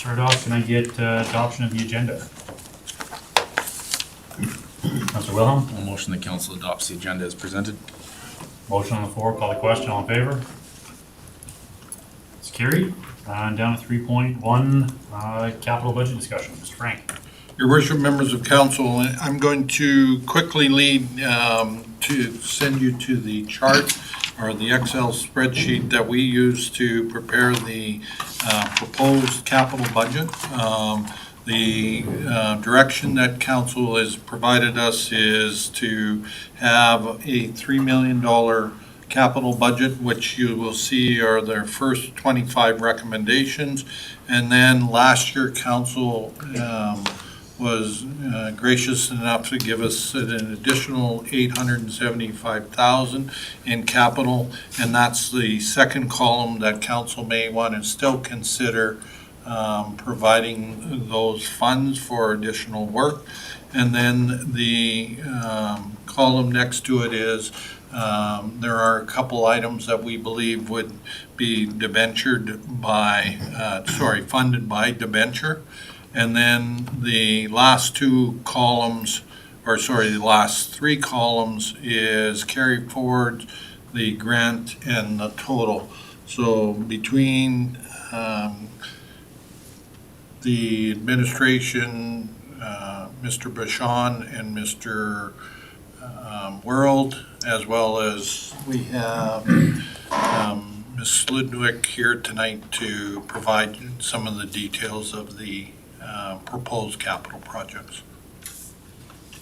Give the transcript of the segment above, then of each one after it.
Start off, can I get adoption of the agenda? Councillor Wilhelm, I'll motion the council adopts the agenda as presented. motion on the floor, call the question, all in favor? It's carried. And down to 3.1, capital budget discussion. Mr. Frank. Your worship, members of council, I'm going to quickly lead to send you to the chart or the Excel spreadsheet that we use to prepare the proposed capital budget. The direction that council has provided us is to have a $3 million capital budget, which you will see are their first 25 recommendations. And then last year, council was gracious enough to give us an additional $875,000 in capital, and that's the second column that council may want to still consider providing those funds for additional work. And then the column next to it is there are a couple items that we believe would be funded by debenture. And then the last two columns, the last three columns is carry forward, the grant, and the total. So between the administration, Mr. Bashan and Mr. World, as well as we have Ms. Slidwick here tonight to provide some of the details of the proposed capital projects.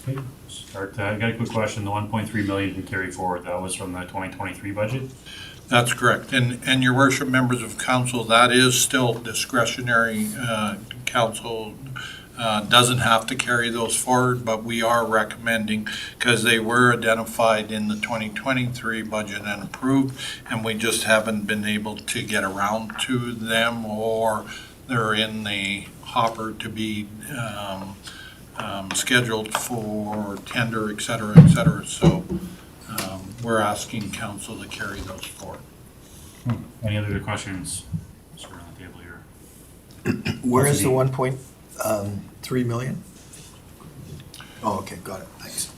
Okay, start. I got a quick question. The 1.3 million to carry forward, that was from the 2023 budget? That's correct. And your worship, members of council, that is still discretionary. Council doesn't have to carry those forward, but we are recommending, because they were identified in the 2023 budget and approved, and we just haven't been able to get around to them, or they're in the hopper to be scheduled for tender, et cetera, et cetera. So we're asking council to carry those forward. Any other questions? Let's go around the table here. Where is the 1.3 million? Oh, okay, got it, thanks.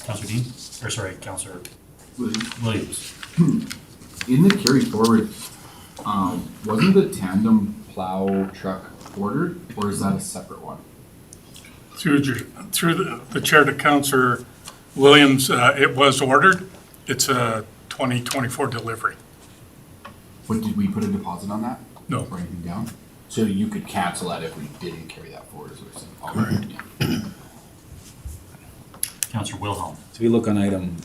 Councillor Dean, or sorry, Councillor Williams. In the carry forward, wasn't the tandem plow truck ordered, or is that a separate one? Through the chair to Councillor Williams, it was ordered. It's a 2024 delivery. But did we put a deposit on that? No. Or anything down? So you could cancel that if we didn't carry that forward, is what you're saying? Yeah. Councillor Wilhelm. So we look on item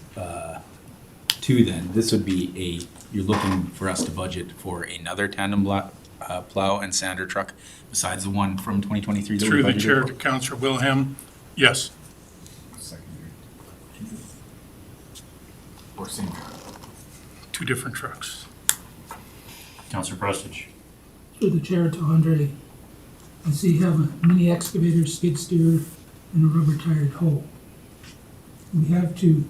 2 then, this would be you're looking for us to budget for another tandem plow and sander truck besides the one from 2023? Through the chair to Councillor Wilhelm, yes. Secondary. Or same truck? 2 different trucks. Councillor Prestige. Through the chair to Andre, I see you have a mini excavator, skid steer, and a rubber tired hoe. We have 2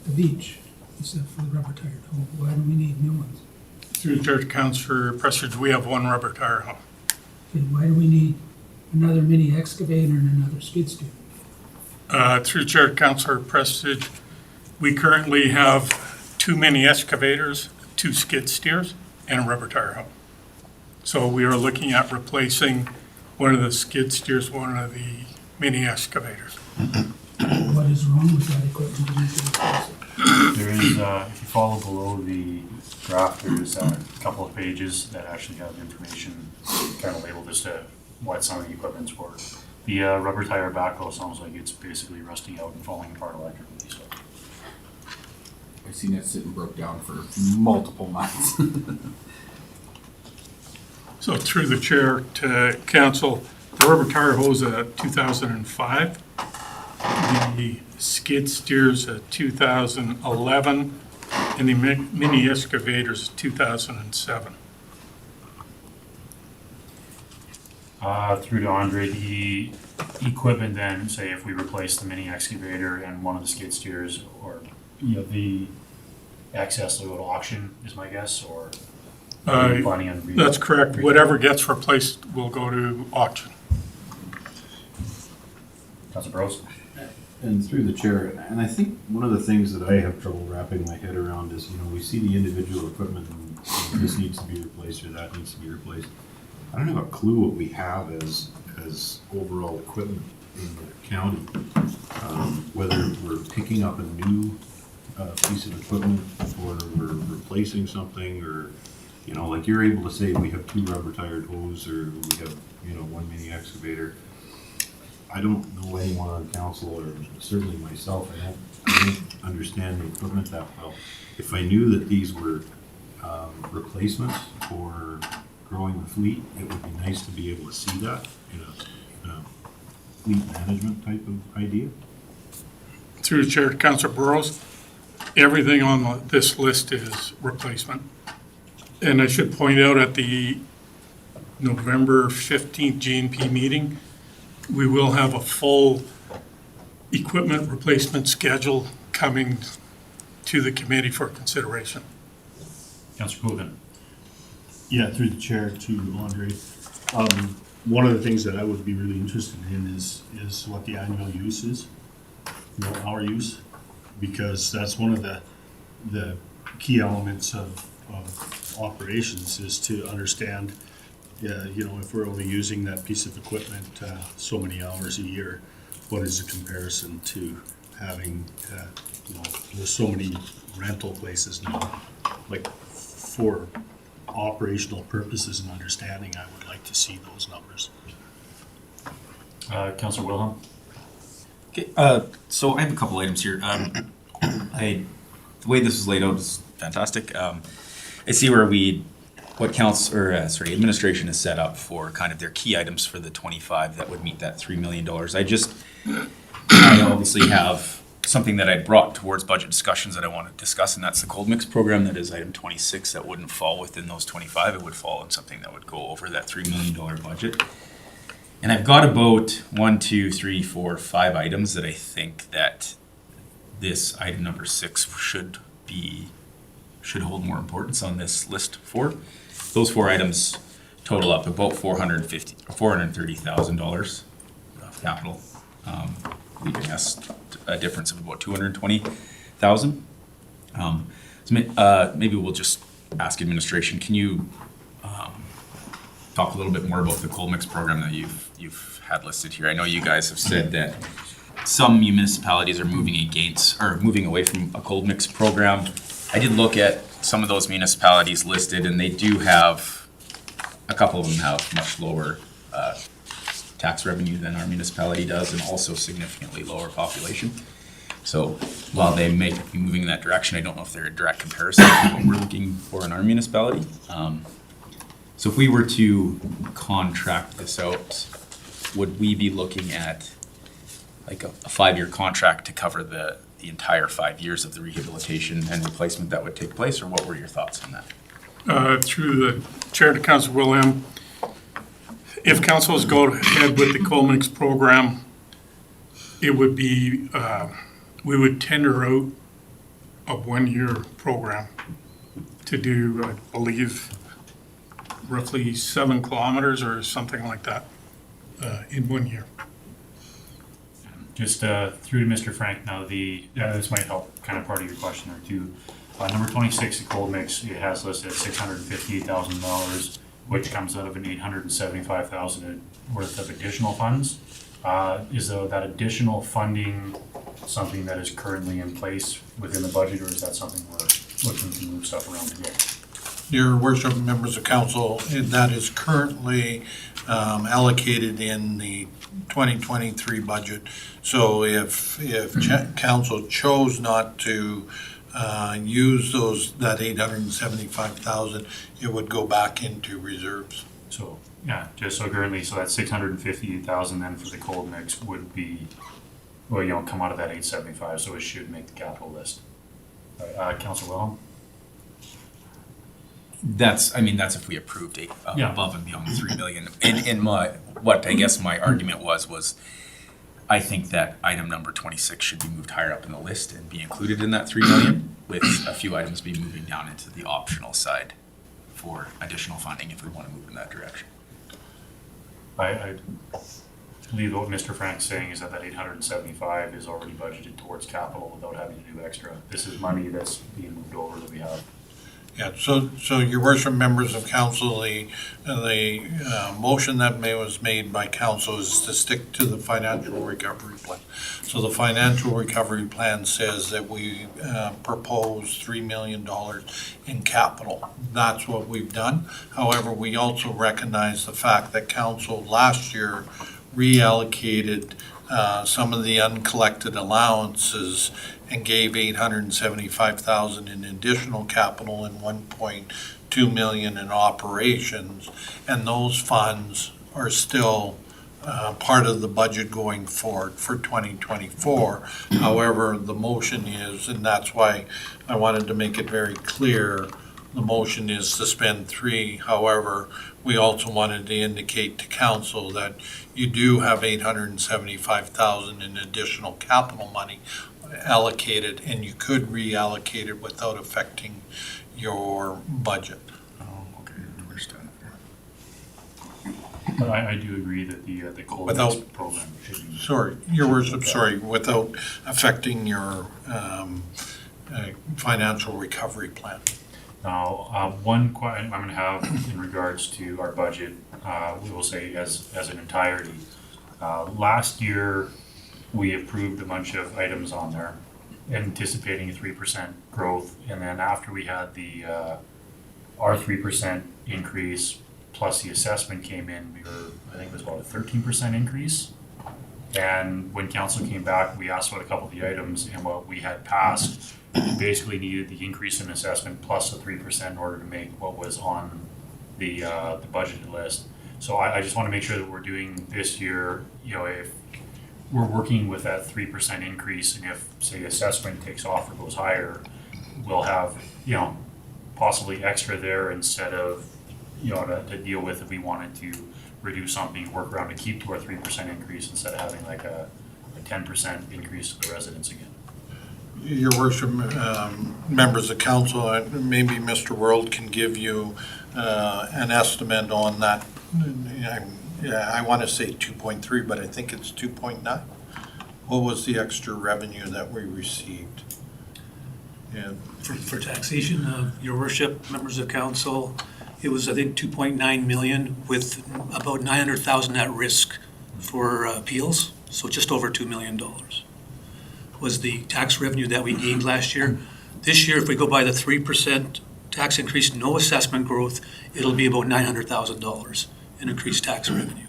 of each, except for the rubber tired hoe. Why do we need new ones? Through the chair to Councillor Prestidge, we have 1 rubber tire hoe. Okay, why do we need another mini excavator and another skid steer? Through the chair to Councillor Prestidge, we currently have 2 mini excavators, 2 skid steers, and a rubber tire hoe. So we are looking at replacing one of the skid steers, one of the mini excavators. What is wrong with that equipment? We need to replace it. There is, if you follow below the graph, there's a couple of pages that actually have information kind of labeled as to what some of the equipment's for. The rubber tire backhoe sounds like it's basically rusting out and falling apart electrically. So I've seen it sit and broke down for multiple months. So through the chair to council, the rubber tire hose a 2005, the skid steers a 2011, and the mini excavators 2007. through to Andre, the equipment then, say if we replace the mini excavator and one of the skid steers, or the excess will go to auction is my guess, or Are you planning on That's correct. Whatever gets replaced will go to auction. Councilor Burrows? And through the chair, and I think one of the things that I have trouble wrapping my head around is, we see the individual equipment and this needs to be replaced or that needs to be replaced. I don't have a clue what we have as overall equipment in the county. Whether we're picking up a new piece of equipment or we're replacing something, or, like you're able to say we have 2 rubber tired hose or we have, 1 mini excavator. I don't know anyone on council, or certainly myself, I don't understand the equipment that well. If I knew that these were replacements or growing the fleet, it would be nice to be able to see that in a fleet management type of idea. Through the chair to Councilor Burrows, everything on this list is replacement. And I should point out at the November 15th GNP meeting, we will have a full equipment replacement schedule coming to the committee for consideration. Councilor Coogan? Yeah, through the chair to Andre. One of the things that I would be really interested in is what the annual use is, our use, because that's one of the key elements of operations is to understand, if we're only using that piece of equipment so many hours a year, what is the comparison to having, there's so many rental places now, like for operational purposes and understanding, I would like to see those numbers. Councilor Wilhelm? Okay, so I have a couple items here. The way this is laid out is fantastic. I see where administration is set up for kind of their key items for the 25 that would meet that $3 million. I obviously have something that I brought towards budget discussions that I want to discuss, and that's the cold mix program. That is item 26. That wouldn't fall within those 25. It would fall in something that would go over that $3 million budget. And I've got about 5 items that I think that this item number 6 should hold more importance on this list for. Those 4 items total up about $430,000 of capital, leaving us a difference of about $220,000. Maybe we'll just ask administration, can you talk a little bit more about the cold mix program that you've had listed here? I know you guys have said that some municipalities are moving away from a cold mix program. I did look at some of those municipalities listed, and they do have, a couple of them have much lower tax revenue than our municipality does, and also significantly lower population. So while they may be moving in that direction, I don't know if they're a direct comparison to what we're looking for in our municipality. So if we were to contract this out, would we be looking at like a 5-year contract to cover the entire 5 years of the rehabilitation and replacement that would take place, or what were your thoughts on that? Through the chair to Councilor William, if councils go ahead with the cold mix program, it would be, we would tender out a 1-year program to do, I believe, roughly 7 kilometers or something like that in 1 year. Just through to Mr. Frank now, this might help kind of part of your question there too. Number 26, the cold mix, it has listed at $658,000, which comes out of an $875,000 worth of additional funds. Is that additional funding something that is currently in place within the budget, or is that something we're looking to move stuff around to get? Your worship, members of council, that is currently allocated in the 2023 budget. So if council chose not to use that 875,000, it would go back into reserves. So, yeah, just so currently, so that 658,000 then for the cold mix would be, come out of that 875, so it should make the capital list. Councilor Wilhelm? That's if we approved above and beyond the 3 million. In my argument was I think that item number 26 should be moved higher up in the list and be included in that 3 million, with a few items be moving down into the optional side. for additional funding if we want to move in that direction. I believe what Mr. Frank's saying is that 875 is already budgeted towards capital without having to do extra. This is money that's being moved over that we have. Yeah, so your worship, members of council, the motion that was made by council is to stick to the financial recovery plan. So the financial recovery plan says that we propose $3 million in capital. That's what we've done. However, we also recognize the fact that council last year reallocated some of the uncollected allowances and gave $875,000 in additional capital and $1.2 million in operations. And those funds are still part of the budget going forward for 2024. However, the motion is, and that's why I wanted to make it very clear, the motion is to spend $3. However, we also wanted to indicate to council that you do have $875,000 in additional capital money allocated, and you could reallocate it without affecting your budget. Oh, okay, understand. But I do agree that the coal Without- program should be. Sorry, your worship, sorry, without affecting your financial recovery plan. Now, one question I'm going to have in regards to our budget, we will say as an entirety. Last year, we approved a bunch of items on there, anticipating a 3% growth, and then after we had our 3% increase plus the assessment came in, I think it was about a 13% increase. And when council came back, we asked about a couple of the items, and what we had passed, we basically needed the increase in assessment plus the 3% in order to make what was on the budgeted list. So I just want to make sure that we're doing this year, if we're working with that 3% increase, and if, say, assessment takes off or goes higher, we'll have, possibly extra there instead of, to deal with if we wanted to reduce something, work around to keep to our 3% increase instead of having like a 10% increase to the residents again. Your worship, members of council, maybe Mr. World can give you an estimate on that. I want to say 2.3, but I think it's 2.9. What was the extra revenue that we received? Yeah. For taxation, your worship, members of council, it was, I think, 2.9 million with about 900,000 at risk for appeals, so just over $2 million was the tax revenue that we gained last year. This year, if we go by the 3% tax increase, no assessment growth, it'll be about $900,000 in increased tax revenue.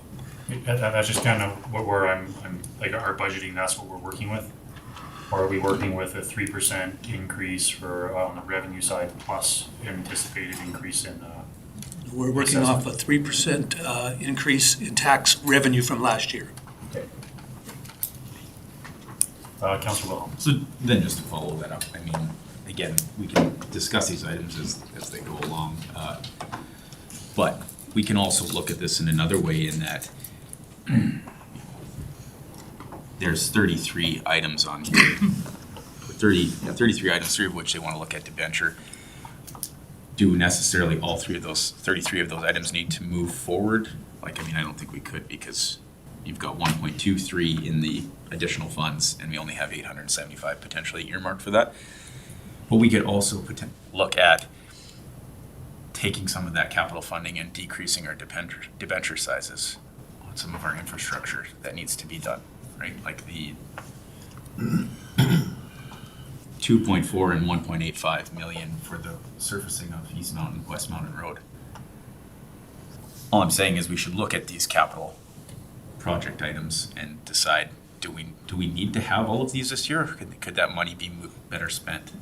That's just kind of where I'm like our budgeting, that's what we're working with? Or are we working with a 3% increase for on the revenue side plus anticipated increase in We're working off a 3% increase in tax revenue from last year. Okay. Councilor Wilhelm. So then just to follow that up, I mean, again, we can discuss these items as they go along. But we can also look at this in another way in that there's 33 items on here. 33 items, 3 of which they want to look at debenture. Do necessarily all 33 of those items need to move forward? I don't think we could, because you've got 1.23 in the additional funds, and we only have 875 potentially earmarked for that. But we could also look at taking some of that capital funding and decreasing our debenture sizes on some of our infrastructure that needs to be done, right? Like the 2.4 and 1.85 million for the surfacing of East Mountain, West Mountain Road. All I'm saying is we should look at these capital project items and decide, do we need to have all of these this year, or could that money be better spent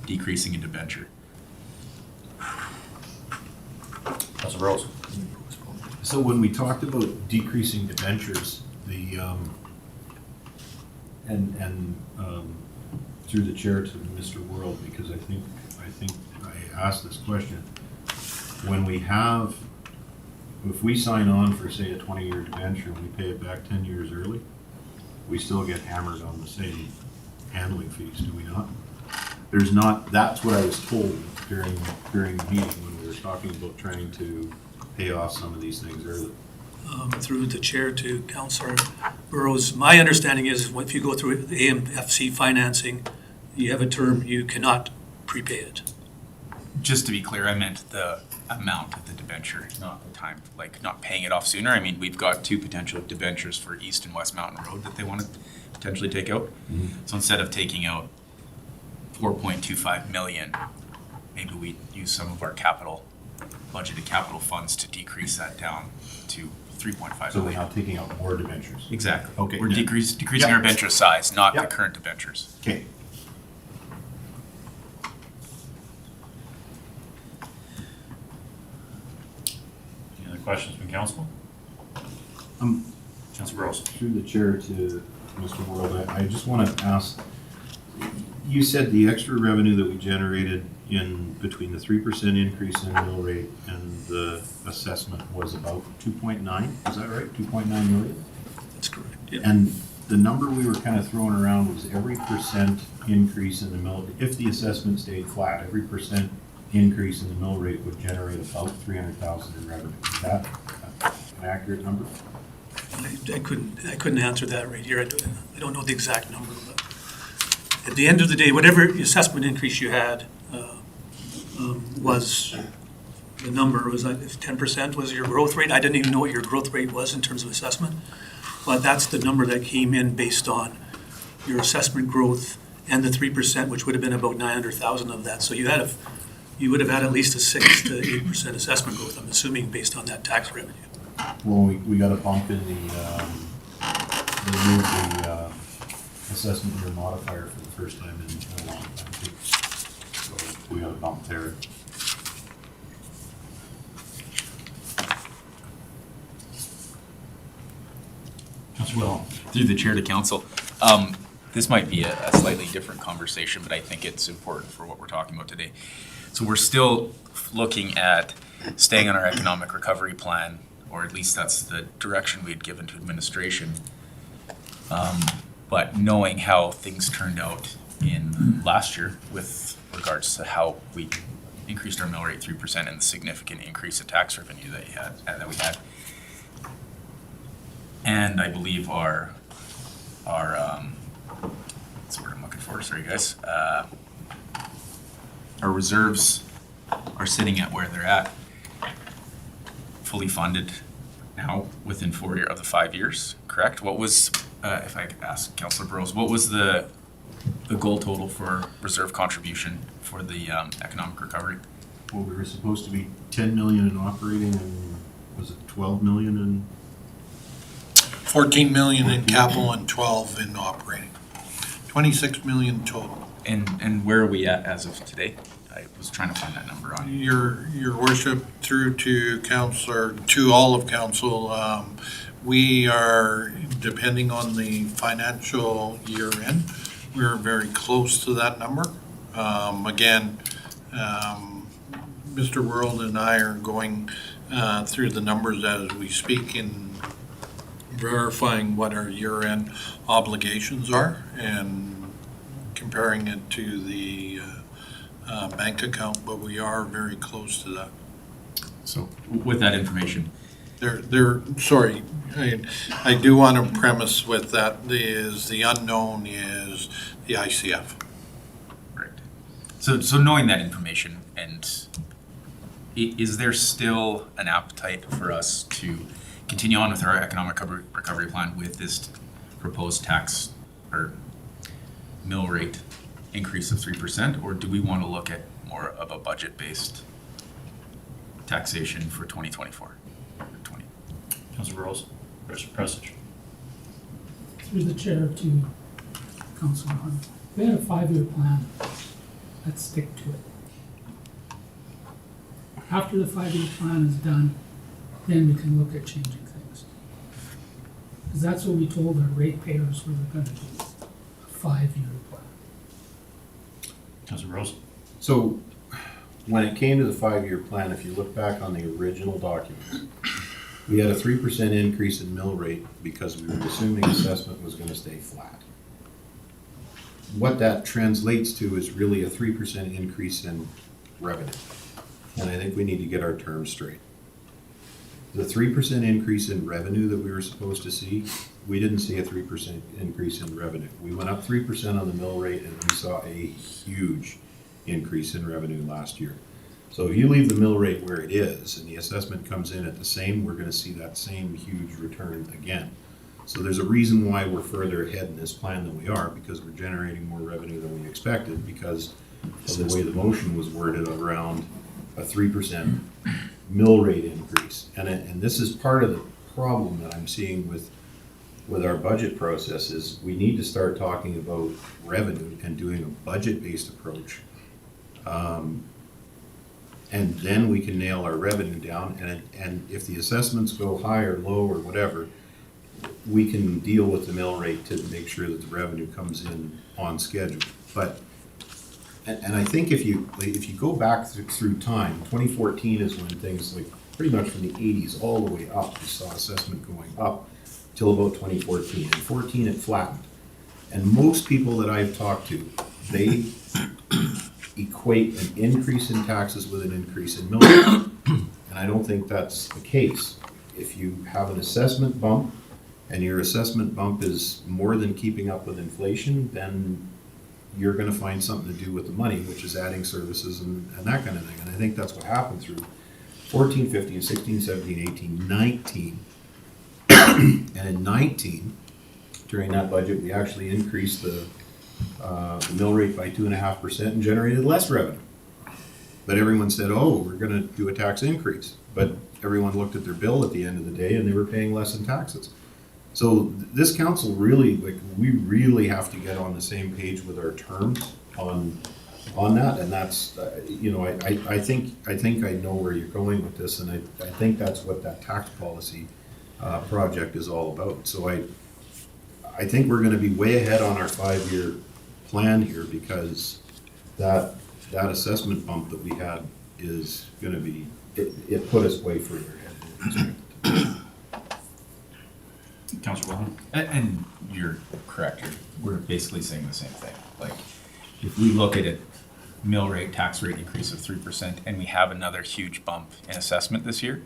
decreasing a debenture? Councilor Rose. So when we talked about decreasing debentures, through the chair to Mr. World, because I think I asked this question. If we sign on for, say, a 20-year debenture and we pay it back 10 years early, we still get hammered on the same handling fees, do we not? That's what I was told during the meeting when we were talking about trying to pay off some of these things early. Through the chair to Councillor Burrows, my understanding is if you go through the AMFC financing, you have a term, you cannot prepay it. Just to be clear, I meant the amount of the debenture, not the time, like not paying it off sooner. I mean, we've got two potential debentures for East and West Mountain Road that they want to potentially take out. So instead of taking out 4.25 million, maybe we use some of our budgeted capital funds to decrease that down to 3.5 So we're million. not taking out more debentures. Exactly. Okay. We're Yeah. decreasing Yeah. our debenture size, not the Yeah. current debentures. Okay. Any other questions from council? Councilor Burrows. Through the chair to Mr. World, I just want to ask, you said the extra revenue that we generated in between the 3% increase in mill rate and the assessment was about 2.9, is that right? 2.9 million? That's correct, yeah. And the number we were kind of throwing around was every percent increase in the mill, if the assessment stayed flat, every percent increase in the mill rate would generate about 300,000 in revenue. Is that an accurate number? I couldn't answer that right here. I don't know the exact number, but at the end of the day, whatever assessment increase you had was, the number was, if 10% was your growth rate, I didn't even know what your growth rate was in terms of assessment, but that's the number that came in based on your assessment growth and the 3%, which would have been about 900,000 of that. So you would have had at least a 6 to 8% assessment growth, I'm assuming, based on that tax revenue. Well, we got a bump in the assessment year modifier for the first time in a long time too. So we got a bump there. Councilor Will. Through the chair to council, this might be a slightly different conversation, but I think it's important for what we're talking about today. So we're still looking at staying on our economic recovery plan, or at least that's the direction we had given to administration. But knowing how things turned out in last year with regards to how we increased our mill rate 3% and the significant increase in tax revenue that we had. And I believe our what's the word I'm looking for? Sorry, guys. Our reserves are sitting at where they're at, fully funded now within 4 years of the 5 years. Correct? What was, if I could ask Councilor Burrows, what was the goal total for reserve contribution for the economic recovery? Well, we were supposed to be 10 million in operating and was it 12 million in? 14 million in capital and 12 in operating. 26 million total. And where are we at as of today? I was trying to find that number on you. Your worship, through to councilor, to all of council, we are, depending on the financial year end, we're very close to that number. Again, Mr. World and I are going through the numbers as we speak in verifying what our year-end obligations are and comparing it to the bank account, but we are very close to that. So with that information, Sorry, I do want to premise with that is the unknown is the ICF. right. So knowing that information, and is there still an appetite for us to continue on with our economic recovery plan with this proposed tax or mill rate increase of 3%, or do we want to look at more of a budget-based taxation for 2024? Councilor Burrows. Prestige. Through the chair to Councilor Hunter. We had a 5-year plan. Let's stick to it. After the 5-year plan is done, then we can look at changing things. Because that's what we told our ratepayers we were going to do, a 5-year plan. Councilor Burrows. So when it came to the 5-year plan, if you look back on the original documents, we had a 3% increase in mill rate because we were assuming assessment was gonna stay flat. What that translates to is really a 3% increase in revenue. and I think we need to get our terms straight. The 3% increase in revenue that we were supposed to see, we didn't see a 3% increase in revenue. We went up 3% on the mill rate, and we saw a huge increase in revenue last year. So if you leave the mill rate where it is and the assessment comes in at the same, we're gonna see that same huge return again. So there's a reason why we're further ahead in this plan than we are, because we're generating more revenue than we expected because of the way the motion was worded around a 3% mill rate increase. And this is part of the problem that I'm seeing with our budget process is we need to start talking about revenue and doing a budget-based approach. And then we can nail our revenue down, and if the assessments go high or low or whatever, we can deal with the mill rate to make sure that the revenue comes in on schedule. But, and I think if you go back through time, 2014 is when things like pretty much from the 80s all the way up, we saw assessment going up till about 2014. In 14 it flattened. And most people that I've talked to, they equate an increase in taxes with an increase in mill rate. And I don't think that's the case. If you have an assessment bump and your assessment bump is more than keeping up with inflation, then you're gonna find something to do with the money, which is adding services and that kind of thing. And I think that's what happened through 14, 15, 16, 17, 18, 19. And in 19, during that budget, we actually increased the mill rate by 2.5% and generated less revenue. But everyone said, oh, we're gonna do a tax increase. But everyone looked at their bill at the end of the day and they were paying less in taxes. So this council really, we really have to get on the same page with our terms on that. And that's, I think I know where you're going with this, and I think that's what that tax policy project is all about. So I think we're gonna be way ahead on our 5-year plan here, because that assessment bump that we had is gonna be, it put us way further ahead. Councilor Wilhelm? And you're correct, we're basically saying the same thing. Like, if we look at a mill rate, tax rate increase of 3%, and we have another huge bump in assessment this year,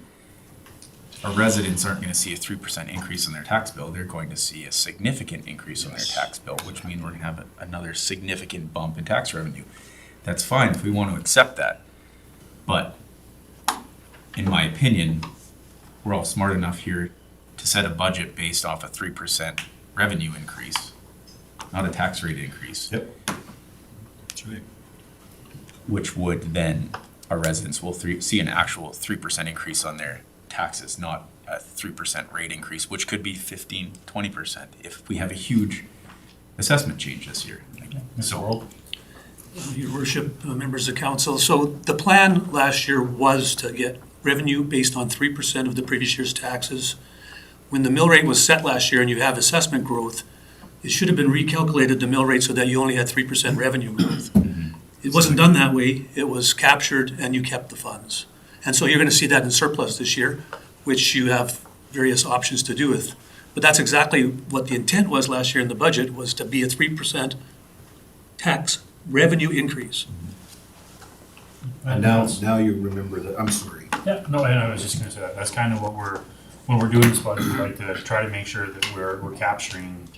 our residents aren't gonna see a 3% increase in their tax bill, they're going to see a significant increase in their tax bill, which means we're gonna have another significant bump in tax revenue. That's fine if we want to accept that, but in my opinion, we're all smart enough here to set a budget based off a 3% revenue increase, not a tax rate increase. Yep. That's right. Which would then, our residents will see an actual 3% increase on their taxes, not a 3% rate increase, which could be 15, 20% if we have a huge assessment change this year. So, Your worship, members of council, so the plan last year was to get revenue based on 3% of the previous year's taxes. When the mill rate was set last year and you have assessment growth, it should have been recalculated the mill rate so that you only had 3% revenue growth. It wasn't done that way. It was captured and you kept the funds. And so you're going to see that in surplus this year, which you have various options to do with. But that's exactly what the intent was last year in the budget, was to be a 3% tax revenue increase. And now you remember that, I'm sorry. Yeah, no, and I was just gonna say that's kind of what when we're doing this budget, we like to try to make sure that we're capturing,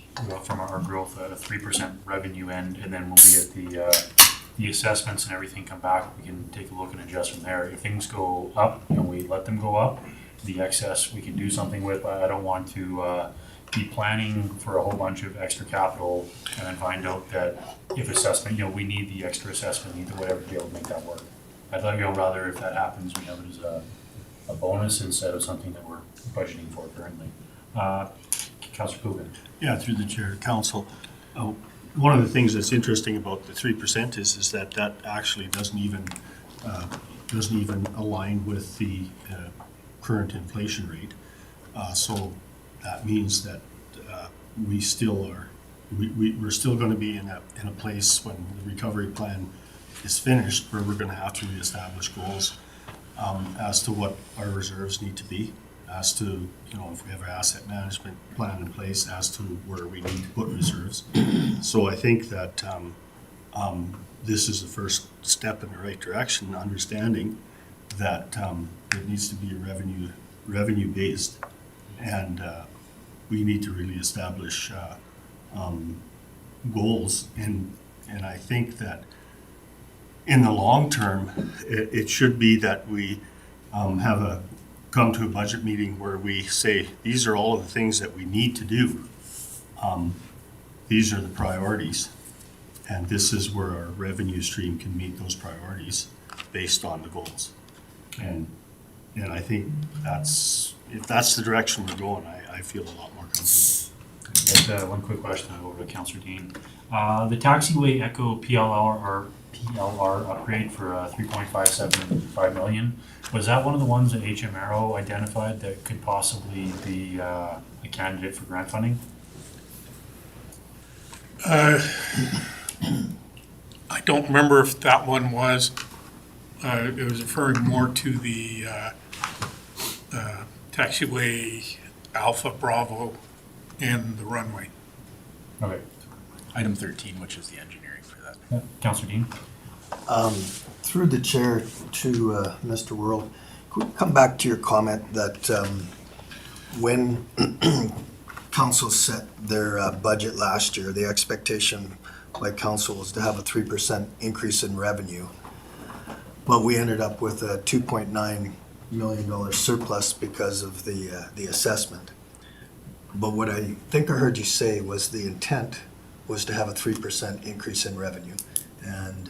from our growth at a 3% revenue end, and then when we get the assessments and everything come back, we can take a look and adjust from there. If things go up and we let them go up, the excess we can do something with. I don't want to be planning for a whole bunch of extra capital and then find out that if assessment, we need the extra assessment, need whatever to be able to make that work. I'd rather if that happens, we have it as a bonus instead of something that we're budgeting for currently. Councilor Coogan. Yeah, through the chair, council. One of the things that's interesting about the 3% is that actually doesn't even align with the current inflation rate. So that means that we're still going to be in a place when the recovery plan is finished where we're going to have to reestablish goals as to what our reserves need to be, as to, if we have an asset management plan in place, as to where we need to put reserves. So I think that this is the first step in the right direction, understanding that it needs to be revenue based, and we need to really establish goals. And I think that in the long term, it should be that we come to a budget meeting where we say, these are all of the things that we need to do. These are the priorities, and this is where our revenue stream can meet those priorities based on the goals. And I think if that's the direction we're going, I feel a lot more comfortable. Just one quick question over to Councillor Dean. The taxiway Echo PLR upgrade for 3.575 million, was that one of the ones that HM Arrow identified that could possibly be a candidate for grant funding? I don't remember if that one was. It was referring more to the taxiway Alpha Bravo and the runway. Okay. Item 13, which is the engineering for that. Councillor Dean? Through the chair to Mr. World, could we come back to your comment that when council set their budget last year, the expectation by council was to have a 3% increase in revenue, but we ended up with a $2.9 million surplus because of the assessment. But what I think I heard you say was the intent was to have a 3% increase in revenue. And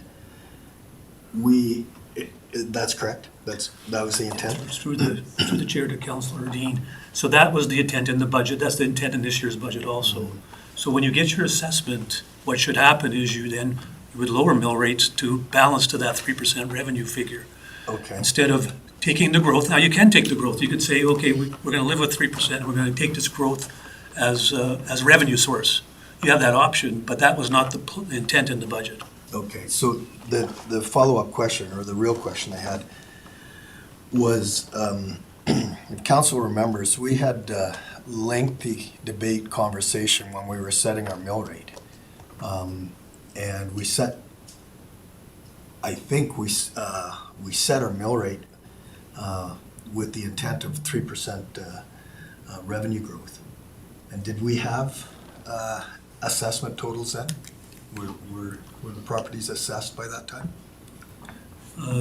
that's correct? That was the intent? It's through the chair to Councillor Dean. So that was the intent in the budget. That's the intent in this year's budget also. So when you get your assessment, what should happen is you would lower mill rates to balance to that 3% revenue figure. Okay. Instead of taking the growth. Now, you can take the growth. You could say, okay, we're going to live with 3%. We're going to take this growth as revenue source. You have that option, but that was not the intent in the budget. Okay, so the follow-up question, or the real question I had, was, if council remembers, we had a lengthy debate conversation when we were setting our mill rate. And we set, I think we set our mill rate with the intent of 3% revenue growth. And did we have assessment totals then? Were the properties assessed by that time?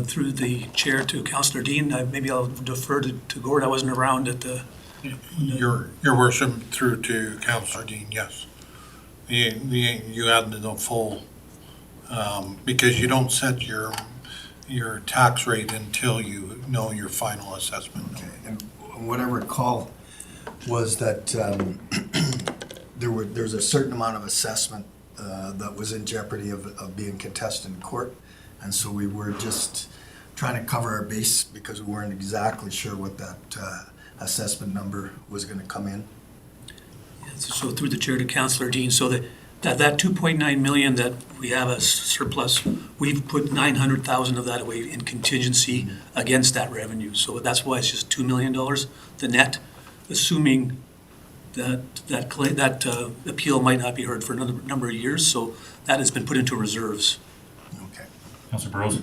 Through the chair to Councillor Dean, maybe I'll defer to Gord. I wasn't around at the. Your worship, through to Councillor Dean, yes. You had the full, because you don't set your tax rate until you know your final assessment. Okay, and what I recall was that there's a certain amount of assessment that was in jeopardy of being contested in court. And so we were just trying to cover our base because we weren't exactly sure what that assessment number was going to come in. So through the chair to Councillor Dean, so that 2.9 million that we have as surplus, we've put 900,000 of that away in contingency against that revenue. So that's why it's just $2 million, the net, assuming that appeal might not be heard for another number of years. So that has been put into reserves. Okay. Councillor Burrows?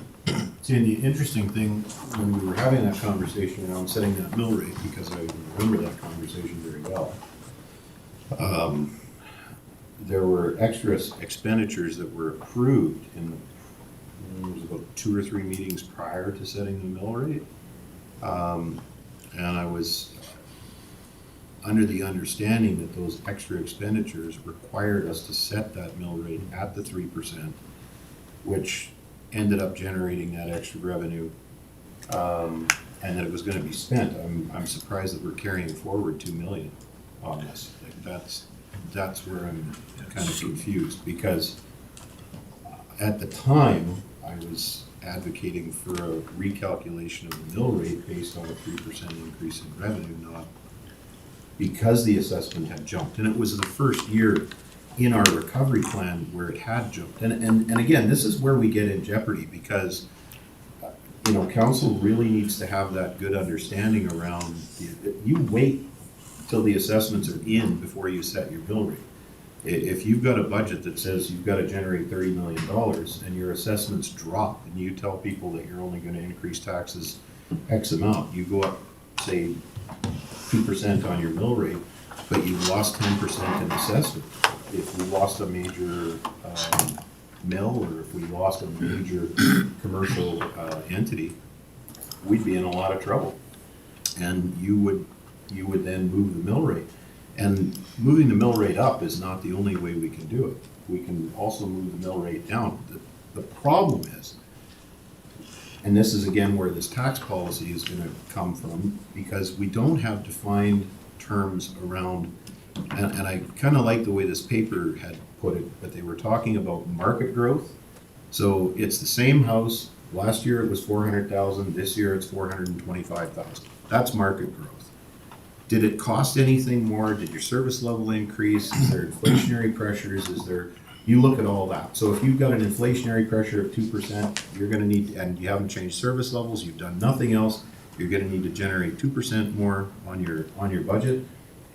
See, and the interesting thing, when we were having that conversation around setting that mill rate, because I remember that conversation very well, there were extra expenditures that were approved it was about 2 or 3 meetings prior to setting the mill rate. And I was under the understanding that those extra expenditures required us to set that mill rate at the 3%, which ended up generating that extra revenue, and that it was going to be spent. I'm surprised that we're carrying forward 2 million on this. Like that's where I'm kind of confused, because at the time I was advocating for a recalculation of the mill rate based on a 3% increase in revenue, not because the assessment had jumped. And it was the first year in our recovery plan where it had jumped. And again, this is where we get in jeopardy, because council really needs to have that good understanding around, you wait till the assessments are in before you set your mill rate. If you've got a budget that says you've got to generate $30 million and your assessments drop, and you tell people that you're only going to increase taxes X amount, you go up, say, 2% on your mill rate, but you've lost 10% in assessment. If we lost a major mill, or if we lost a major commercial entity, we'd be in a lot of trouble. And you would then move the mill rate. And moving the mill rate up is not the only way we can do it. We can also move the mill rate down. The problem is, and this is again where this tax policy is gonna come from, because we don't have defined terms around, and I kinda like the way this paper had put it, but they were talking about market growth. So it's the same house, last year it was 400,000, this year it's 425,000. That's market growth. Did it cost anything more? Did your service level increase? Is there inflationary pressures? You look at all that. So if you've got an inflationary pressure of 2%, you're gonna need, and you haven't changed service levels, you've done nothing else, you're gonna need to generate 2% more on your budget.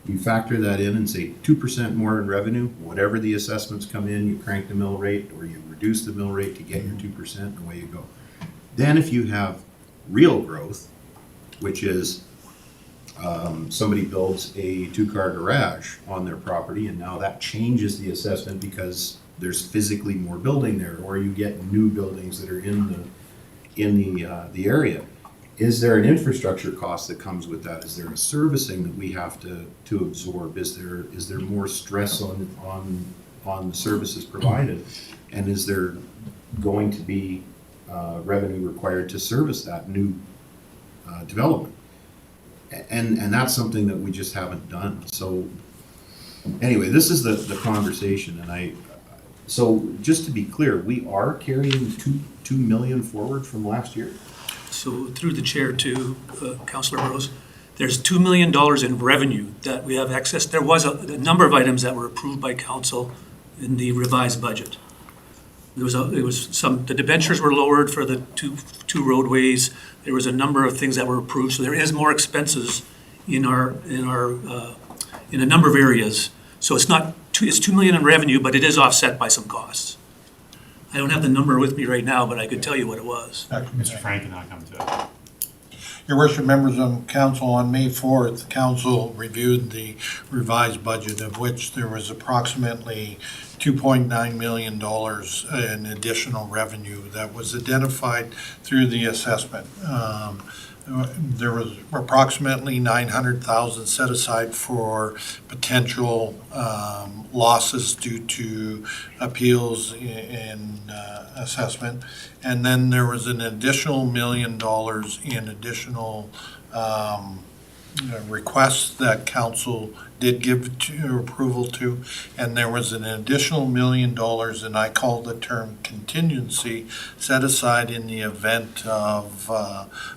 You factor that in and say 2% more in revenue, whatever the assessments come in, you crank the mill rate, or you reduce the mill rate to get your 2%, and away you go. Then if you have real growth, which is somebody builds a 2-car garage on their property, and now that changes the assessment because there's physically more building there, or you get new buildings that are in the area. Is there an infrastructure cost that comes with that? Is there a servicing that we have to absorb? Is there more stress on the services provided? And is there going to be revenue required to service that new development? And that's something that we just haven't done. So anyway, this is the conversation, and so just to be clear, we are carrying 2 million forward from last year. So through the chair to Councillor Rose, there's $2 million in revenue that we have excess. There was a number of items that were approved by council in the revised budget. There was some, the debentures were lowered for the two roadways. There was a number of things that were approved, so there is more expenses in a number of areas. So it's $2 million in revenue, but it is offset by some costs. I don't have the number with me right now, but I could tell you what it was. Mr. Frank and I come to it. Your worship, members of council, on May 4th, council reviewed the revised budget, of which there was approximately $2.9 million in additional revenue that was identified through the assessment. There was approximately $900,000 set aside for potential losses due to appeals in assessment. And then there was an additional $1 million in additional requests that council did give approval to, and there was an additional $1 million, and I call the term contingency, set aside in the event of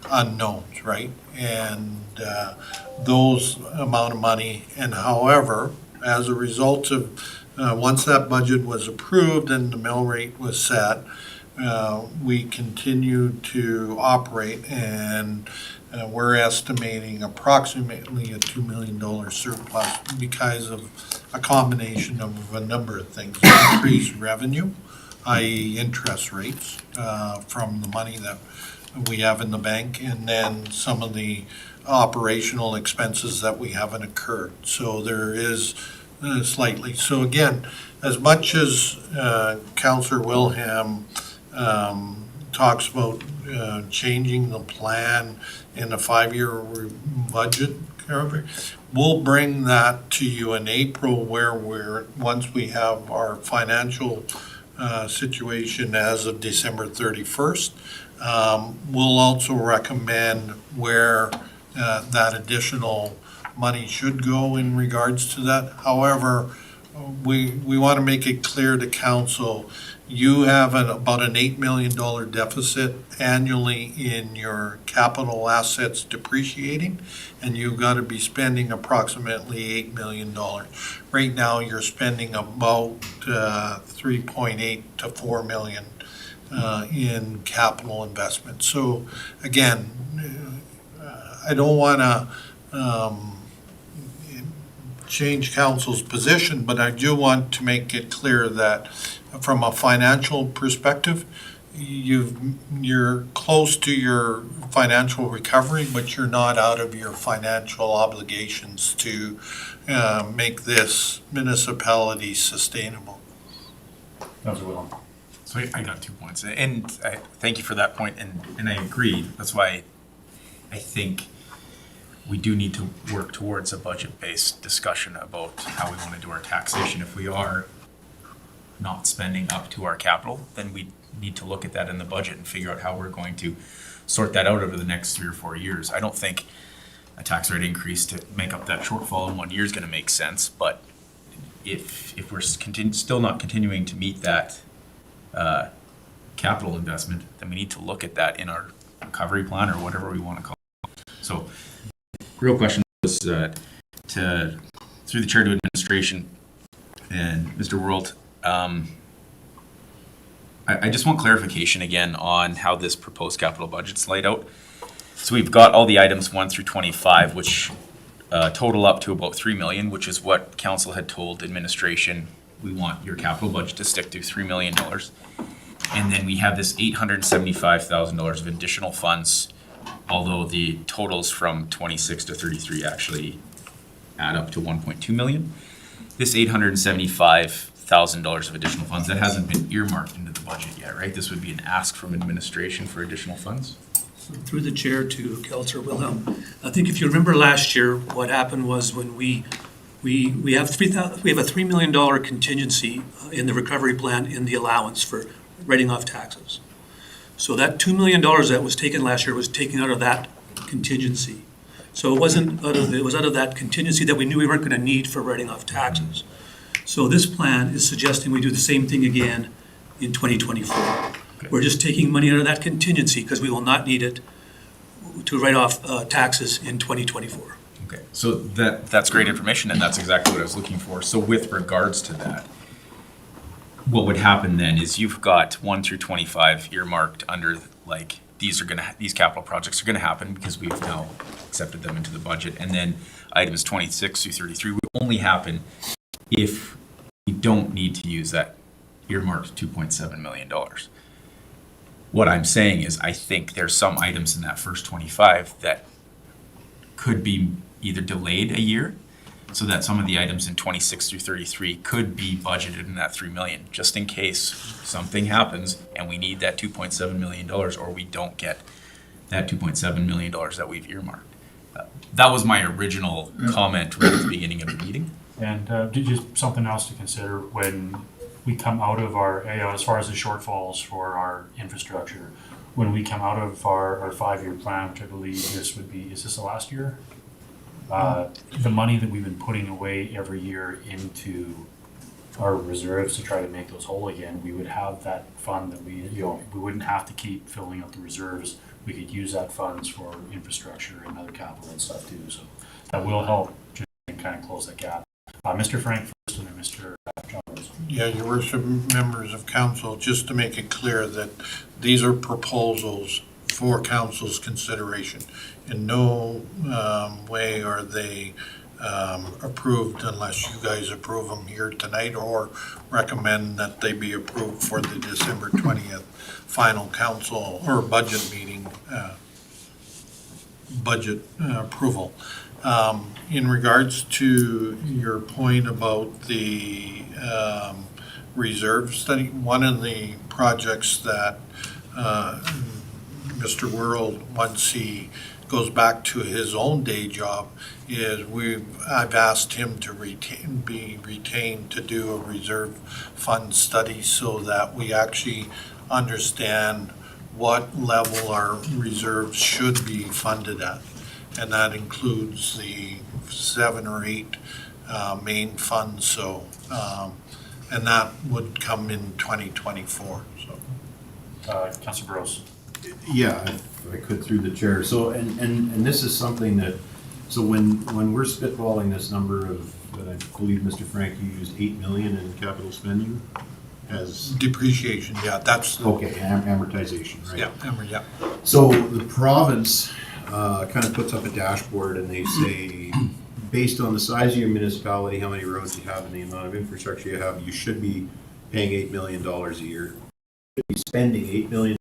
unknowns, right? And those amount of money, and however, as a result of, once that budget was approved and the mill rate was set, we continued to operate, and we're estimating approximately a $2 million surplus because of a combination of a number of things. Increased revenue, i.e. interest rates from the money that we have in the bank, and then some of the operational expenses that we haven't occurred. So there is slightly. So again, as much as Councillor Wilhelm talks about changing the plan in the 5-year budget, we'll bring that to you in April, where once we have our financial situation as of December 31st, we'll also recommend where that additional money should go in regards to that. However, we want to make it clear to council, you have about an $8 million deficit annually in your capital assets depreciating, and you've got to be spending approximately $8 million. Right now, you're spending about 3.8 to 4 million in capital investment. So again, I don't want to change council's position, but I do want to make it clear that from a financial perspective, you're close to your financial recovery, but you're not out of your financial obligations to make this municipality sustainable. Councilor Wilhelm. So I got 2 points, and I thank you for that point, and I agree. That's why I think we do need to work towards a budget-based discussion about how we want to do our taxation. If we are not spending up to our capital, then we need to look at that in the budget and figure out how we're going to sort that out over the next 3 or 4 years. I don't think a tax rate increase to make up that shortfall in 1 year is going to make sense, but if we're still not continuing to meet that capital investment, then we need to look at that in our recovery plan or whatever we want to call it. So, real question was through the chair to administration and Mr. World. I just want clarification again on how this proposed capital budget's laid out. So we've got all the items 1 through 25, which total up to about 3 million, which is what council had told administration. We want your capital budget to stick to $3 million. And then we have this $875,000 of additional funds, although the totals from 26 to 33 actually add up to 1.2 million. This $875,000 of additional funds, that hasn't been earmarked into the budget yet, right? This would be an ask from administration for additional funds? Through the chair to Councillor Wilhelm. I think if you remember last year, what happened was when we have a $3 million contingency in the recovery plan in the allowance for writing off taxes. So that $2 million that was taken last year was taken out of that contingency. So it was out of that contingency that we knew we weren't going to need for writing off taxes. So this plan is suggesting we do the same thing again in 2024. Okay. We're just taking money out of that contingency because we will not need it to write off taxes in 2024. Okay, so that's great information, and that's exactly what I was looking for. So with regards to that, what would happen then is you've got 1 through 25 earmarked under, like, these capital projects are gonna happen because we've now accepted them into the budget, and then items 26 through 33 would only happen if we don't need to use that earmarked $2.7 million. What I'm saying is I think there's some items in that first 25 that could be either delayed a year, so that some of the items in 26 through 33 could be budgeted in that 3 million, just in case something happens and we need that $2.7 million or we don't get that $2.7 million that we've earmarked. That was my original comment right at the beginning of the meeting. And just something else to consider when we come out of our, as far as the shortfalls for our infrastructure, when we come out of our 5-year plan, which I believe this would be, is this the last year? The money that we've been putting away every year into our reserves to try to make those whole again, we would have that fund that we wouldn't have to keep filling up the reserves. We could use that funds for infrastructure and other capital and stuff too. So that will help just kind of close that gap. Mr. Frank first and then Mr. Johns. Yeah, your worship, members of council, just to make it clear that these are proposals for council's consideration. In no way are they approved unless you guys approve them here tonight or recommend that they be approved for the December 20th final council or budget meeting, budget approval. In regards to your point about the reserve study, one of the projects that Mr. World, once he goes back to his own day job, is I've asked him to be retained to do a reserve fund study so that we actually understand what level our reserves should be funded at. And that includes the 7 or 8 main funds, so, and that would come in 2024, so. Councilor Burrows. Yeah, if I could through the chair. So, and this is something that, so when we're spitballing this number of, I believe, Mr. Frank, you used 8 million in capital spending as. Depreciation, yeah, that's. Okay, amortization, right? Yeah. So the province kind of puts up a dashboard and they say, based on the size of your municipality, how many roads you have and the amount of infrastructure you have, you should be paying $8 million a year. spending $8 million,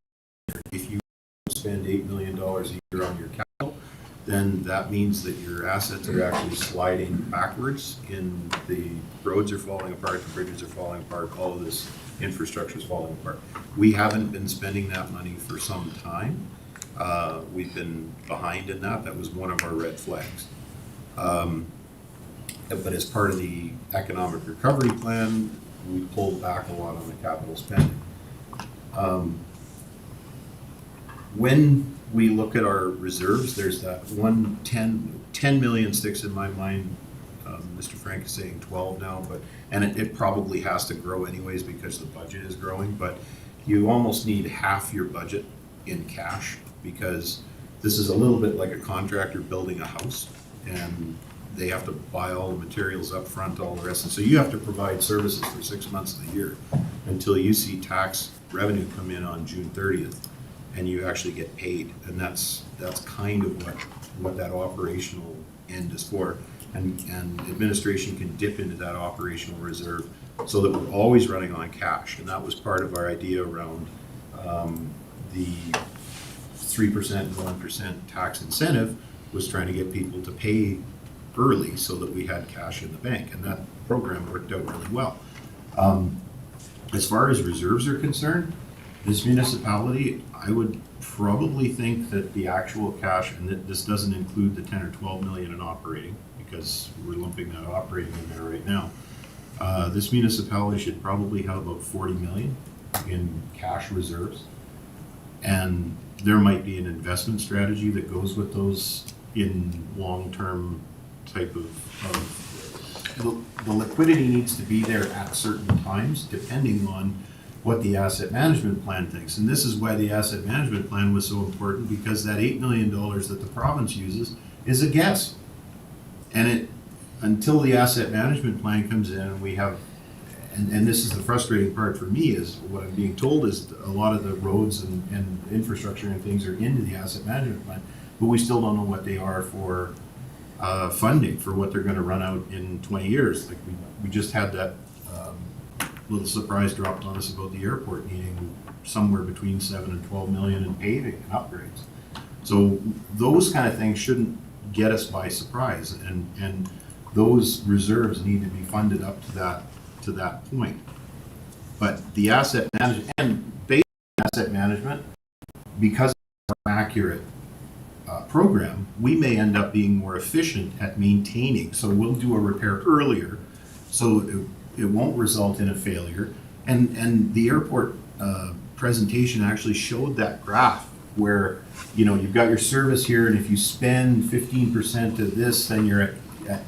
if you spend $8 million a year on your capital, then that means that your assets are actually sliding backwards in the roads are falling apart, the bridges are falling apart, all of this infrastructure is falling apart. We haven't been spending that money for some time. We've been behind in that. That was one of our red flags. But as part of the economic recovery plan, we pulled back a lot on the capital spending. When we look at our reserves, there's that 10 million sticks in my mind. Mr. Frank is saying 12 now, and it probably has to grow anyways because the budget is growing, but you almost need half your budget in cash because this is a little bit like a contractor building a house and they have to buy all the materials up front, all the rest. And so you have to provide services for 6 months of the year until you see tax revenue come in on June 30th and you actually get paid. And that's kind of what that operational end is for. And administration can dip into that operational reserve so that we're always running on cash. And that was part of our idea around the 3% and 1% tax incentive was trying to get people to pay early so that we had cash in the bank. And that program worked out really well. As far as reserves are concerned, this municipality, I would probably think that the actual cash, and this doesn't include the 10 or 12 million in operating, because we're lumping that operating in there right now. This municipality should probably have about 40 million in cash reserves. And there might be an investment strategy that goes with those in long-term type of the liquidity needs to be there at certain times, depending on what the asset management plan thinks. And this is why the asset management plan was so important, because that $8 million that the province uses is a guess. And until the asset management plan comes in and we have, and this is the frustrating part for me, is what I'm being told is a lot of the roads and infrastructure and things are into the asset management plan, but we still don't know what they are for funding for what they're gonna run out in 20 years. Like we just had that little surprise dropped on us about the airport needing somewhere between 7 and 12 million in paving and upgrades. So those kind of things shouldn't get us by surprise, and those reserves need to be funded up to that point. But the asset management and basic asset management, because it's an accurate program, we may end up being more efficient at maintaining. So we'll do a repair earlier, so it won't result in a failure. And the airport presentation actually showed that graph where, you know, you've got your service here, and if you spend 15% of this, then you're at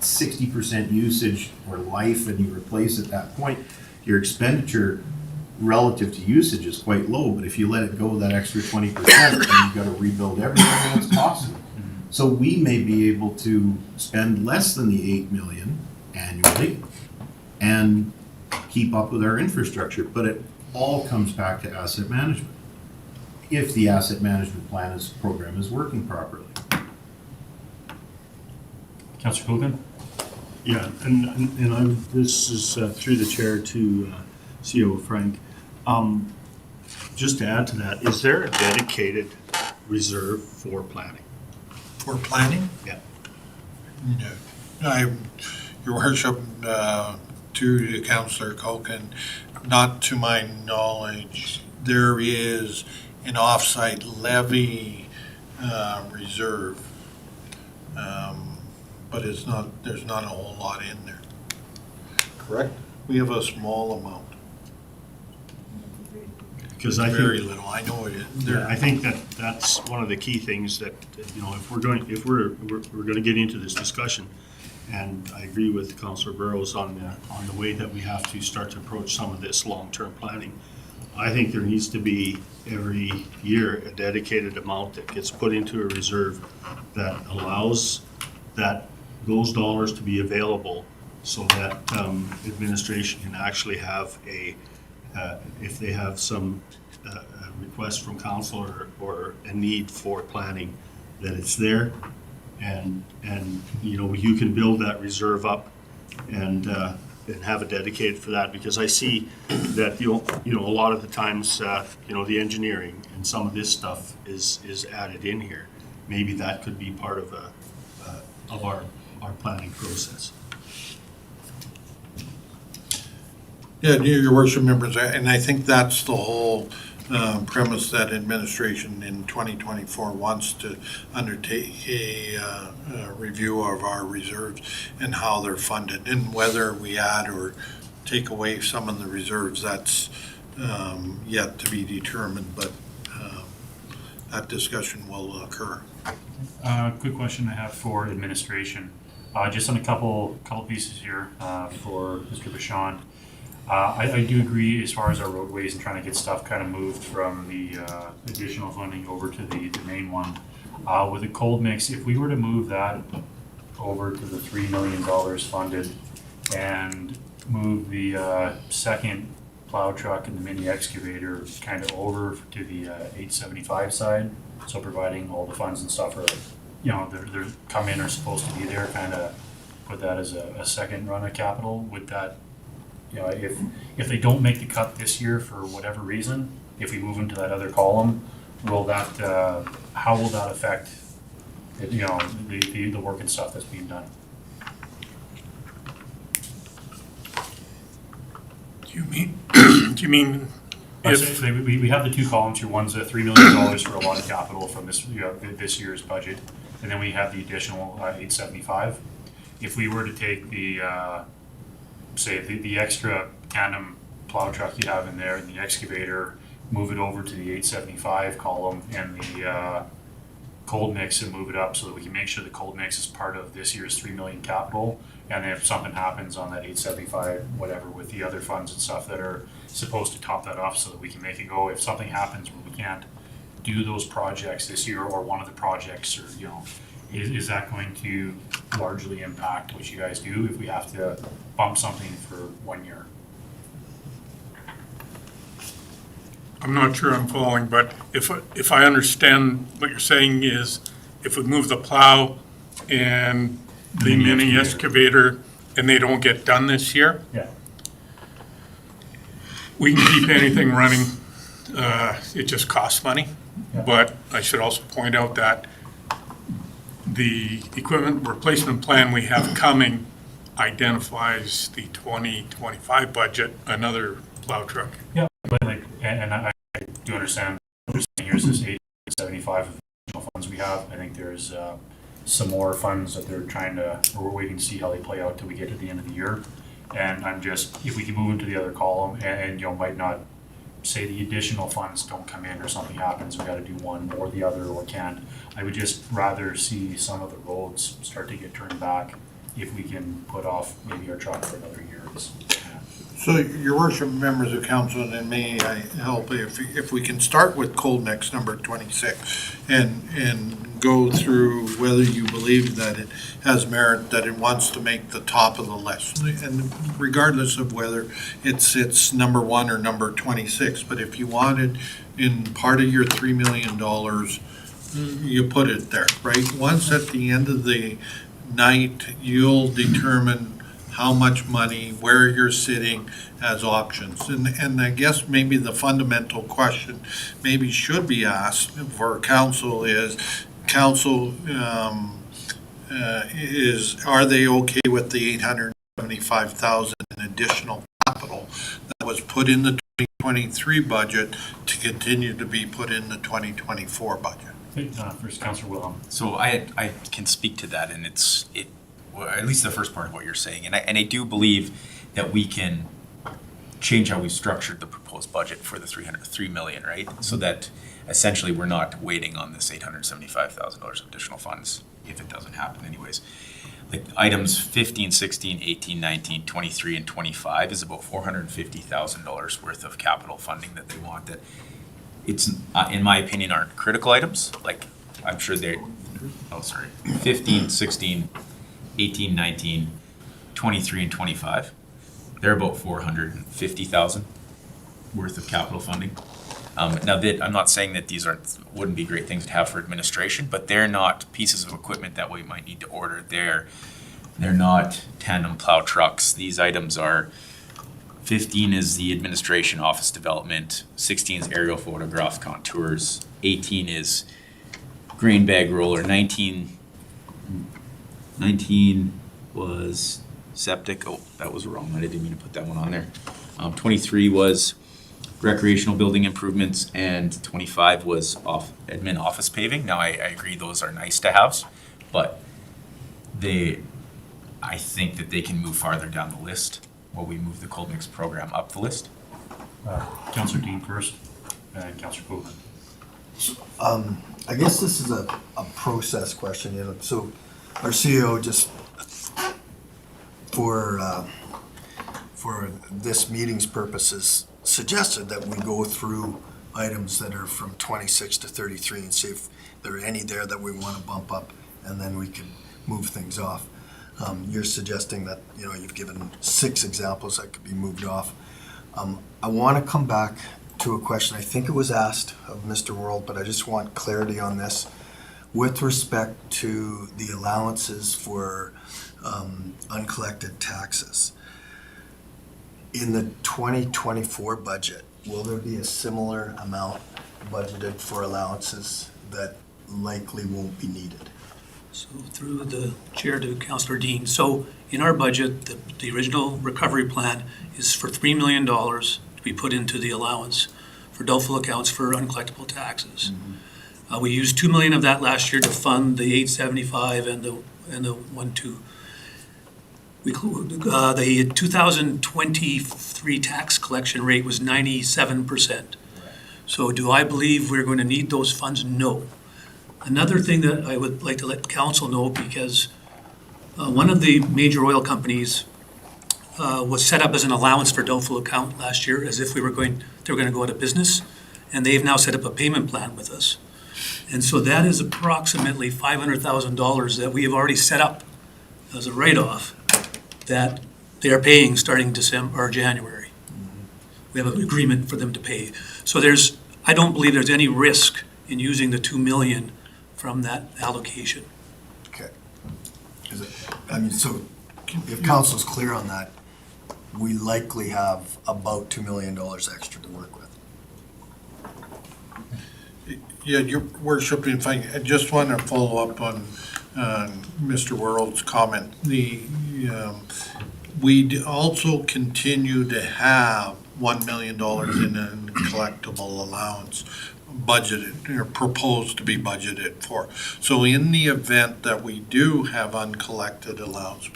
60% usage or life, and you replace at that point, your expenditure relative to usage is quite low. But if you let it go that extra 20%, then you've got to rebuild everything, and it's costly. So we may be able to spend less than the 8 million annually and keep up with our infrastructure, but it all comes back to asset management, if the asset management program is working properly. Councillor Cogan? Yeah, and this is through the chair to CEO Frank. Just to add to that, is there a dedicated reserve for planning? For planning? Yeah. No. Your worship, to Councillor Culkin, not to my knowledge, there is an off-site levy reserve, but there's not a whole lot in there. Correct? We have a small amount. Because I Very think, little, I know it is. yeah, I think that's one of the key things that, you know, if we're going to get into this discussion, and I agree with Councillor Burrows on the way that we have to start to approach some of this long-term planning. I think there needs to be every year a dedicated amount that gets put into a reserve that allows those dollars to be available, so that administration can actually have if they have some request from council or a need for planning, that it's there, and you know, you can build that reserve up, and and have it dedicated for that, because I see that, a lot of the times, the engineering and some of this stuff is added in here. Maybe that could be part of our planning process. Yeah, your worship members, and I think that's the whole premise that administration in 2024 wants to undertake a review of our reserves and how they're funded, and whether we add or take away some of the reserves, that's yet to be determined, but that discussion will occur. Quick question I have for administration, just on a couple pieces here for Mr. Bashand. I do agree as far as our roadways and trying to get stuff kind of moved from the additional funding over to the main one. With the cold mix, if we were to move that over to the $3 million funded and move the second plow truck and the mini excavator kind of over to the 875 side, so providing all the funds and stuff are, they're come in, are supposed to be there, kind of put that as a second run of capital, would that, if they don't make the cut this year for whatever reason, if we move into that other column, will that, how will that affect, the work and stuff that's being done? Do you mean if, We have the two columns here. One's $3 million for a lot of capital from this, this year's budget, and then we have the additional 875. If we were to take the, say, the extra tandem plow truck you have in there and the excavator, move it over to the 875 column, and the cold mix, and move it up so that we can make sure the cold mix is part of this year's 3 million capital. And if something happens on that 875, whatever, with the other funds and stuff that are supposed to top that off so that we can make it go, if something happens where we can't do those projects this year, or one of the projects, or, is that going to largely impact what you guys do if we have to bump something for 1 year? I'm not sure I'm following, but if I understand what you're saying is, if we move the plow and the mini excavator and they don't get done this year, Yeah. we can keep anything running. It just costs money. Yeah. But I should also point out that the equipment replacement plan we have coming identifies the 2025 budget, another plow truck. Yeah, but and I do understand, here's this 875 of additional funds we have. I think there's some more funds that they're trying to, or we're waiting to see how they play out till we get to the end of the year. And I'm just, if we can move into the other column and might not, say the additional funds don't come in or something happens, we gotta do one or the other or can't. I would just rather see some of the roads start to get turned back if we can put off maybe our truck for another year. So, your worship, members of council, and may I help, if we can start with cold mix number 26 and go through whether you believe that it has merit, that it wants to make the top of the list, and regardless of whether it sits number 1 or number 26, but if you wanted in part of your $3 million, you put it there, right? Once at the end of the night, you'll determine how much money, where you're sitting as options. And I guess maybe the fundamental question maybe should be asked for council is, are they okay with the $875,000 in additional capital that was put in the 2023 budget to continue to be put in the 2024 budget? First, Councillor Wilhelm. So I can speak to that, and well, at least the first part of what you're saying, and I do believe that we can change how we structured the proposed budget for the 3 million, right? So that essentially we're not waiting on this $875,000 of additional funds if it doesn't happen anyways. Like items 15, 16, 18, 19, 23, and 25 is about $450,000 worth of capital funding that they want, that it's, in my opinion, aren't critical items. Like, I'm sure 15, 16, 18, 19, 23, and 25. They're about $450,000 worth of capital funding. Now, I'm not saying that these wouldn't be great things to have for administration, but they're not pieces of equipment that we might need to order. They're They're not tandem plow trucks. These items are 15 is the administration office development, 16 is aerial photograph contours, 18 is grain bag roller, 19 was septic. Oh, that was wrong. I didn't mean to put that one on there. 23 was recreational building improvements, and 25 was admin office paving. Now, I agree those are nice to have, but I think that they can move farther down the list while we move the cold mix program up the list. Councillor Dean first, and Councillor Copeland. I guess this is a process question, so our CEO just for this meeting's purposes suggested that we go through items that are from 26 to 33 and see if there are any there that we want to bump up, and then we can move things off. You're suggesting that, you've given 6 examples that could be moved off. I want to come back to a question, I think it was asked of Mr. World, but I just want clarity on this. With respect to the allowances for uncollected taxes, in the 2024 budget, will there be a similar amount budgeted for allowances that likely won't be needed? So through the chair to Councillor Dean. So in our budget, the original recovery plan is for $3 million to be put into the allowance for doubtful accounts for uncollectible taxes. We used $2 million of that last year to fund the 875 and the 1.2. The 2023 tax collection rate was 97%. So do I believe we're going to need those funds? No. Another thing that I would like to let council know, because one of the major oil companies was set up as an allowance for doubtful account last year, as if they were going to go out of business, and they've now set up a payment plan with us. And so that is approximately $500,000 that we have already set up as a write-off that they are paying starting December or January. We have an agreement for them to pay. So I don't believe there's any risk in using the $2 million from that allocation. Okay. So if council's clear on that, we likely have about $2 million extra to work with. Yeah, Your Worship, if I just want to follow up on Mr. World's comment. We also continue to have $1 million in a collectible allowance budgeted or proposed to be budgeted for. So in the event that we do have uncollected allowance,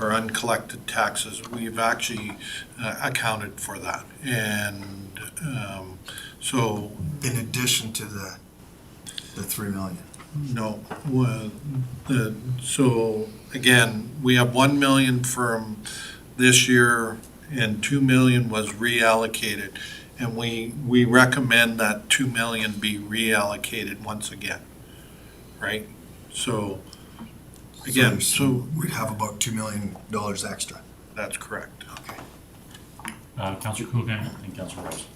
or uncollected taxes, we've actually accounted for that. And so. In addition to the $3 million? No, so again, we have 1 million from this year and 2 million was reallocated. And we recommend that 2 million be reallocated once again, right? So, again, so. We'd have about $2 million extra. That's correct. Okay. Councillor Coogan and Councillor Rose.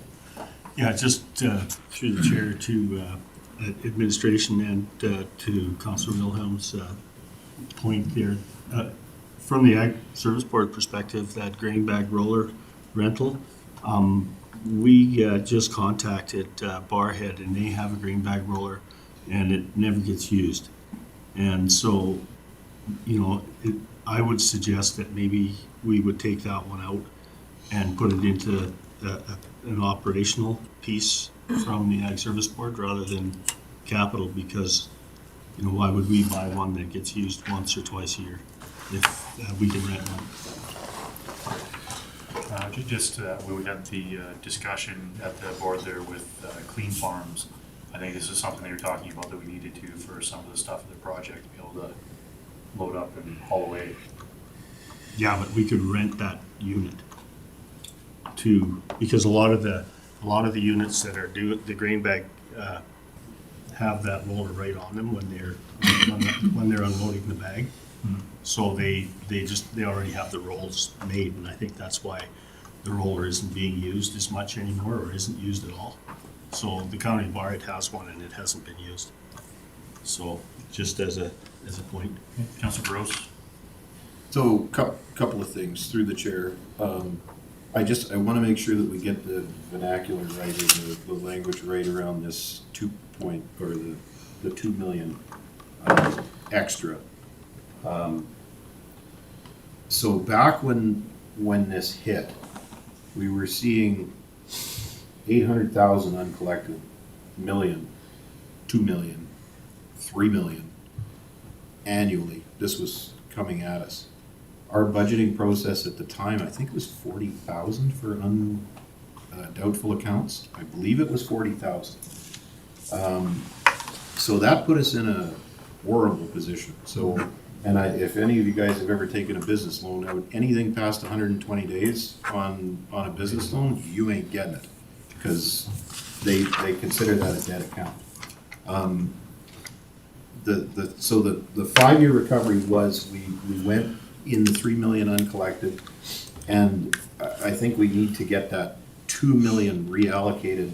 Yeah, just through the chair to administration and to Councillor Wilhelm's point there. From the Ag Service Board perspective, that grain bag roller rental, we just contacted Barhead, and they have a grain bag roller, and it never gets used. And so, I would suggest that maybe we would take that one out and put it into an operational piece from the Ag Service Board rather than capital, because, why would we buy one that gets used once or twice a year if we can rent one? When we had the discussion at the board there with Clean Farms, I think this is something that you're talking about that we needed to for some of the stuff of the project, to be able to load up and haul away. Yeah, but we could rent that unit because a lot of the units that are the grain bag have that roller right on them when they're unloading the bag. So they already have the rolls made, and I think that's why the roller isn't being used as much anymore, or isn't used at all. So the county of Barhead has one, and it hasn't been used. So just as a point. Councillor Rose. So, couple of things through the chair. I want to make sure that we get the vernacular right, or the language right around this 2 million extra. So back when this hit, we were seeing 800,000 uncollected, million, 2 million, 3 million annually. This was coming at us. Our budgeting process at the time, I think it was 40,000 for doubtful accounts. I believe it was 40,000. So that put us in a horrible position. So, and if any of you guys have ever taken a business loan, anything past 120 days on a business loan, you ain't getting it, because they consider that a debt account. So the 5-year recovery was, we went in the 3 million uncollected, and I think we need to get that 2 million reallocated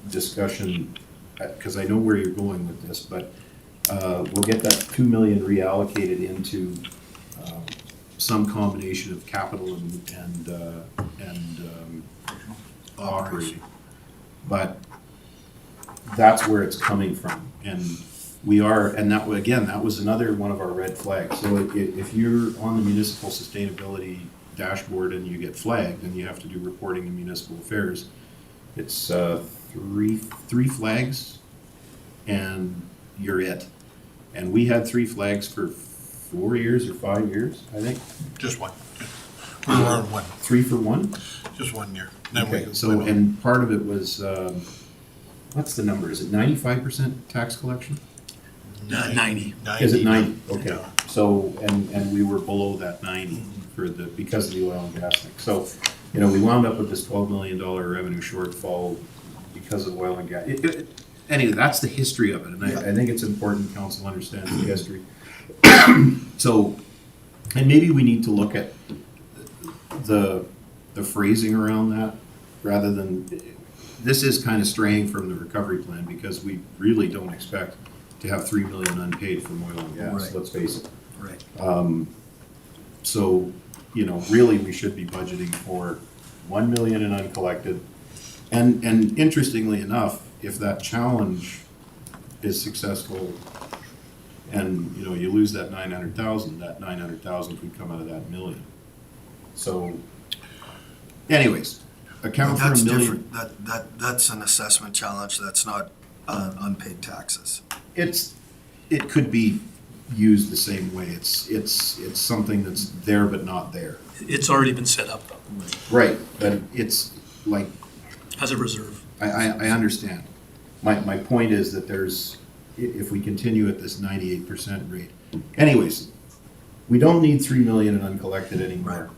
discussion, because I know where you're going with this, but we'll get that 2 million reallocated into some combination of capital and operating. But that's where it's coming from, and that was another one of our red flags. So if you're on the municipal sustainability dashboard and you get flagged and you have to do reporting in municipal affairs, it's three flags and you're it. And we had 3 flags for 4 years or 5 years, I think. Just one. We were on one, 3 for 1? just 1 year. Then Okay, we so, went on. and part of it was, what's the number? Is it 95% tax collection? 90. Is it 90? Okay, Yeah. so, and we were below that 90 because of the oil and gas thing. So, we wound up with this $12 million revenue shortfall because of oil and gas. Anyway, that's the history of it, and I think it's important council understands the history. So, and maybe we need to look at the phrasing around that, rather than, this is kind of straying from the recovery plan, because we really don't expect to have 3 million unpaid from oil and gas, Right. let's face it. Right. So, really, we should be budgeting for 1 million in uncollected. And interestingly enough, if that challenge is successful and, you lose that 900,000 could come out of that million. So, anyways, account for That's $1 million. different. That's an assessment challenge. That's not unpaid taxes. It could be used the same way. It's something that's there but not there. It's already been set up Right, but it's like, as a reserve. I understand. My point is that if we continue at this 98% rate. Anyways, we don't need 3 million in uncollected anymore. Right.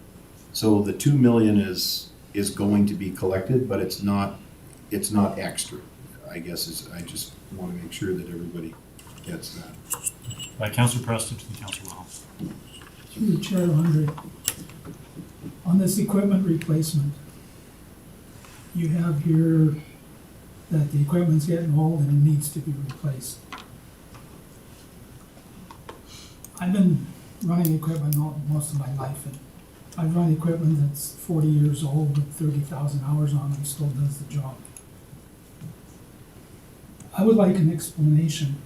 So the 2 million is going to be collected, but it's not extra, I guess. I just want to make sure that everybody gets that. Councillor Preston to the Councillor Hall. Through the chair, Andre, on this equipment replacement, you have here that the equipment's getting old and it needs to be replaced. I've been running equipment most of my life, and I've run equipment that's 40 years old with 30,000 hours on it and still does the job. I would like an explanation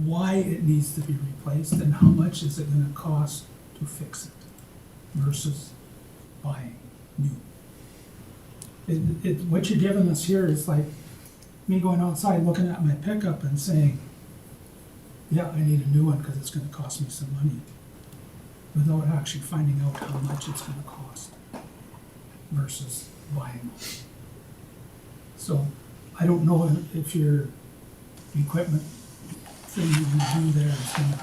why it needs to be replaced and how much is it gonna cost to fix it versus buying new. What you're giving us here is like me going outside looking at my pickup and saying, yeah, I need a new one because it's gonna cost me some money, without actually finding out how much it's gonna cost versus buying one. So I don't know if your equipment thing you do there is gonna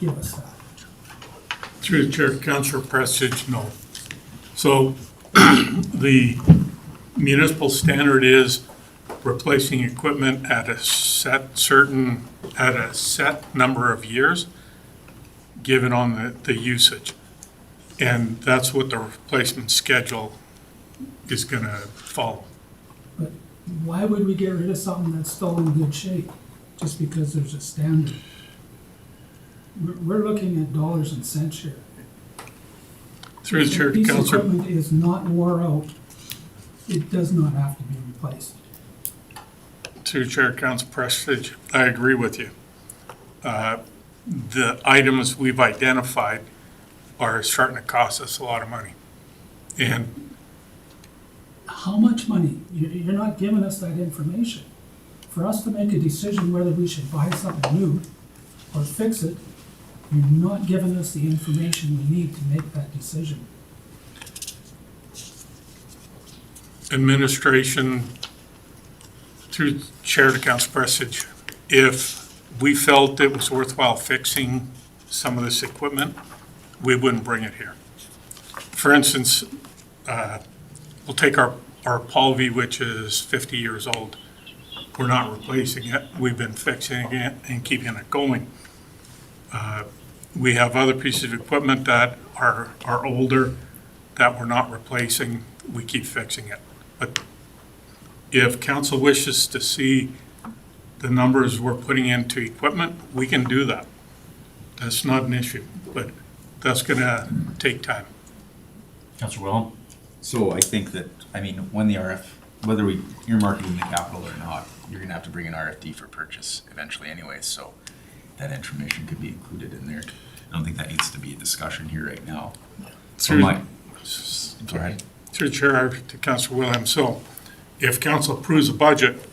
give us that. Through the chair, Councillor Prestige, no. So the municipal standard is replacing equipment at a set number of years, given on the usage. And that's what the replacement schedule is gonna follow. But why would we get rid of something that's still in good shape, just because there's a standard? we're looking at dollars and cents here. Through the chair If to a piece of Councillor. equipment is not wore out, it does not have to be replaced. Through the chair, Council Prestige, I agree with you. The items we've identified are starting to cost us a lot of money. And How much money? You're not giving us that information. For us to make a decision whether we should buy something new or fix it, you're not giving us the information we need to make that decision. administration, through the chair to Council Prestige, if we felt it was worthwhile fixing some of this equipment, we wouldn't bring it here. For instance, we'll take our Palvy, which is 50 years old. We're not replacing it. We've been fixing it and keeping it going. We have other pieces of equipment that are older that we're not replacing. We keep fixing it. But if council wishes to see the numbers we're putting into equipment, we can do that. That's not an issue, but that's gonna take time. Councillor Willem? So I think that, I mean, when the whether we earmark it in the capital or not, you're gonna have to bring an RFD for purchase eventually anyways, so that information could be included in there. I don't think that needs to be a discussion here right now. So Through- go ahead. Through the chair to Councilor Williams, so if council approves a budget,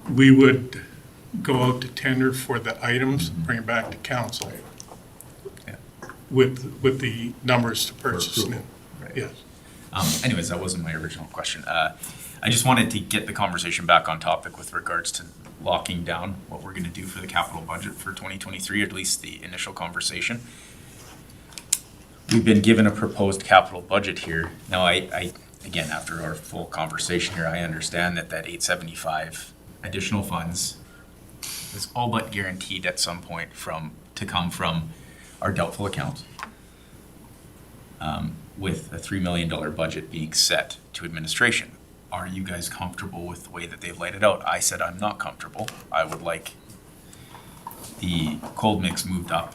we would go out to tender for the items, bring it back to council Yeah. with the numbers to purchase new. Right. Yes. Anyways, that wasn't my original question. I just wanted to get the conversation back on topic with regards to locking down what we're gonna do for the capital budget for 2023, or at least the initial conversation. We've been given a proposed capital budget here. Now, I again, after our full conversation here, I understand that 875 additional funds is all but guaranteed at some point to come from our doubtful accounts. With a $3 million budget being set to administration. Are you guys comfortable with the way that they've laid it out? I said I'm not comfortable. I would like the cold mix moved up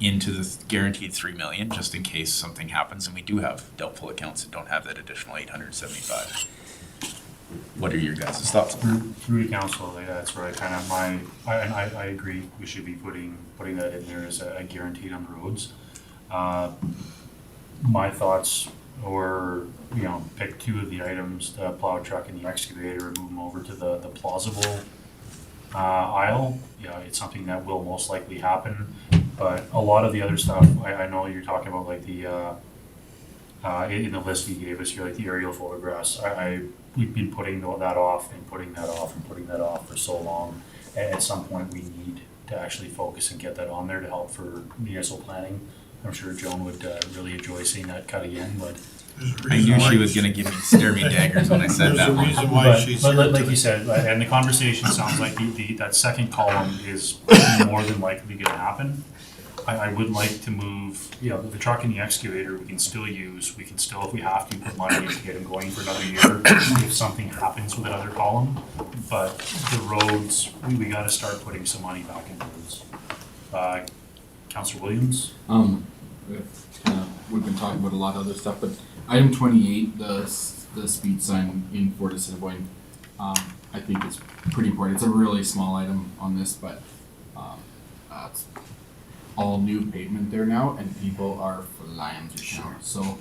into the guaranteed 3 million, just in case something happens and we do have doubtful accounts that don't have that additional 875. What are your guys' thoughts on that? Through the council, like, that's right, kind of I agree, we should be putting that in there as a guaranteed on the roads. My thoughts were, pick two of the items, the plow truck and the excavator, and move them over to the plausible aisle. It's something that will most likely happen, but a lot of the other stuff, I know you're talking about, like the in the list you gave us here, like the aerial photographs. We've been putting that off and putting that off and putting that off for so long. At some point, we need to actually focus and get that on there to help for municipal planning. I'm sure Joan would really enjoy seeing that cut again, but. I knew she was gonna stare me daggers when I said that There's a one. reason why she's But here like you today. said, and the conversation sounds like that second column is more than likely gonna happen. I would like to move, the truck and the excavator, we can still use, we can still, if we have to, put money in to get them going for another year if something happens with another column. But the roads, we gotta start putting some money back into roads. Councillor Williams? We've been talking about a lot of other stuff, but item 28, the speed sign in Fort Assiniboine, I think it's pretty important. It's a really small item on this, but it's all new pavement there now, and people are flying through town. So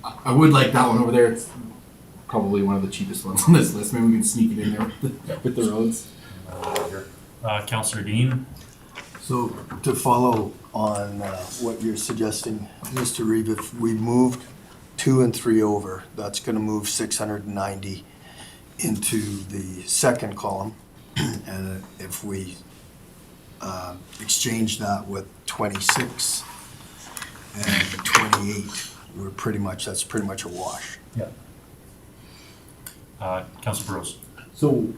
I would like that one over there. It's probably one of the cheapest ones on this list. Maybe we can sneak it in there with the roads. Councillor Dean? So to follow on what you're suggesting, Mr. Reeve, if we moved 2 and 3 over, that's going to move 690 into the second column. And if we exchange that with 26 and 28, that's pretty much a wash. Yeah. Councillor Burrows? So,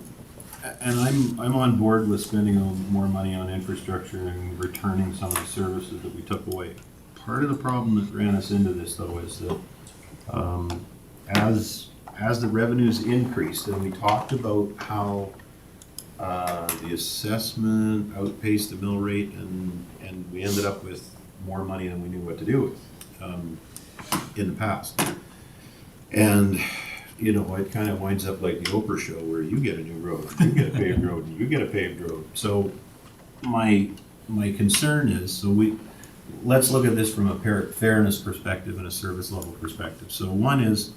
and I'm on board with spending more money on infrastructure and returning some of the services that we took away. Part of the problem that ran us into this, though, is that as the revenues increased, and we talked about how The assessment outpaced the mill rate, and we ended up with more money than we knew what to do with in the past. And, you know, it kind of winds up like the Oprah show where you get a new road, you get a paved road, and you get a paved road. So my concern is, let's look at this from a fairness perspective and a service level perspective. So one is,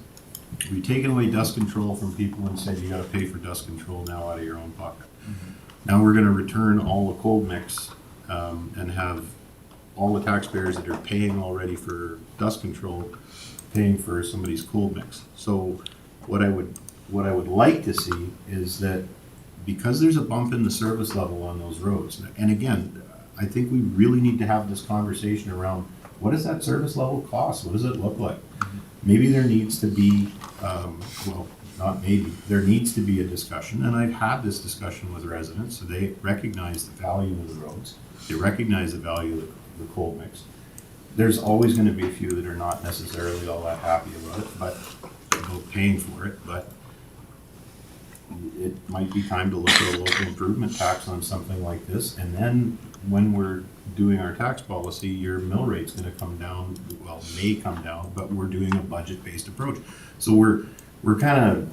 we've taken away dust control from people and said you gotta pay for dust control now out of your own pocket. Now we're gonna return all the cold mix, and have all the taxpayers that are paying already for dust control, paying for somebody's cold mix. So what I would like to see is that, because there's a bump in the service level on those roads, and again, I think we really need to have this conversation around, what does that service level cost? What does it look like? Maybe there needs to be, well, not maybe, there needs to be a discussion, and I've had this discussion with residents, so they recognize the value of the roads, they recognize the value of the cold mix. There's always gonna be a few that are not necessarily all that happy about it, but about paying for it, but it might be time to look at a local improvement tax on something like this, and then when we're doing our tax policy, your mill rate's gonna come down, well, may come down, but we're doing a budget-based approach. So we're kind of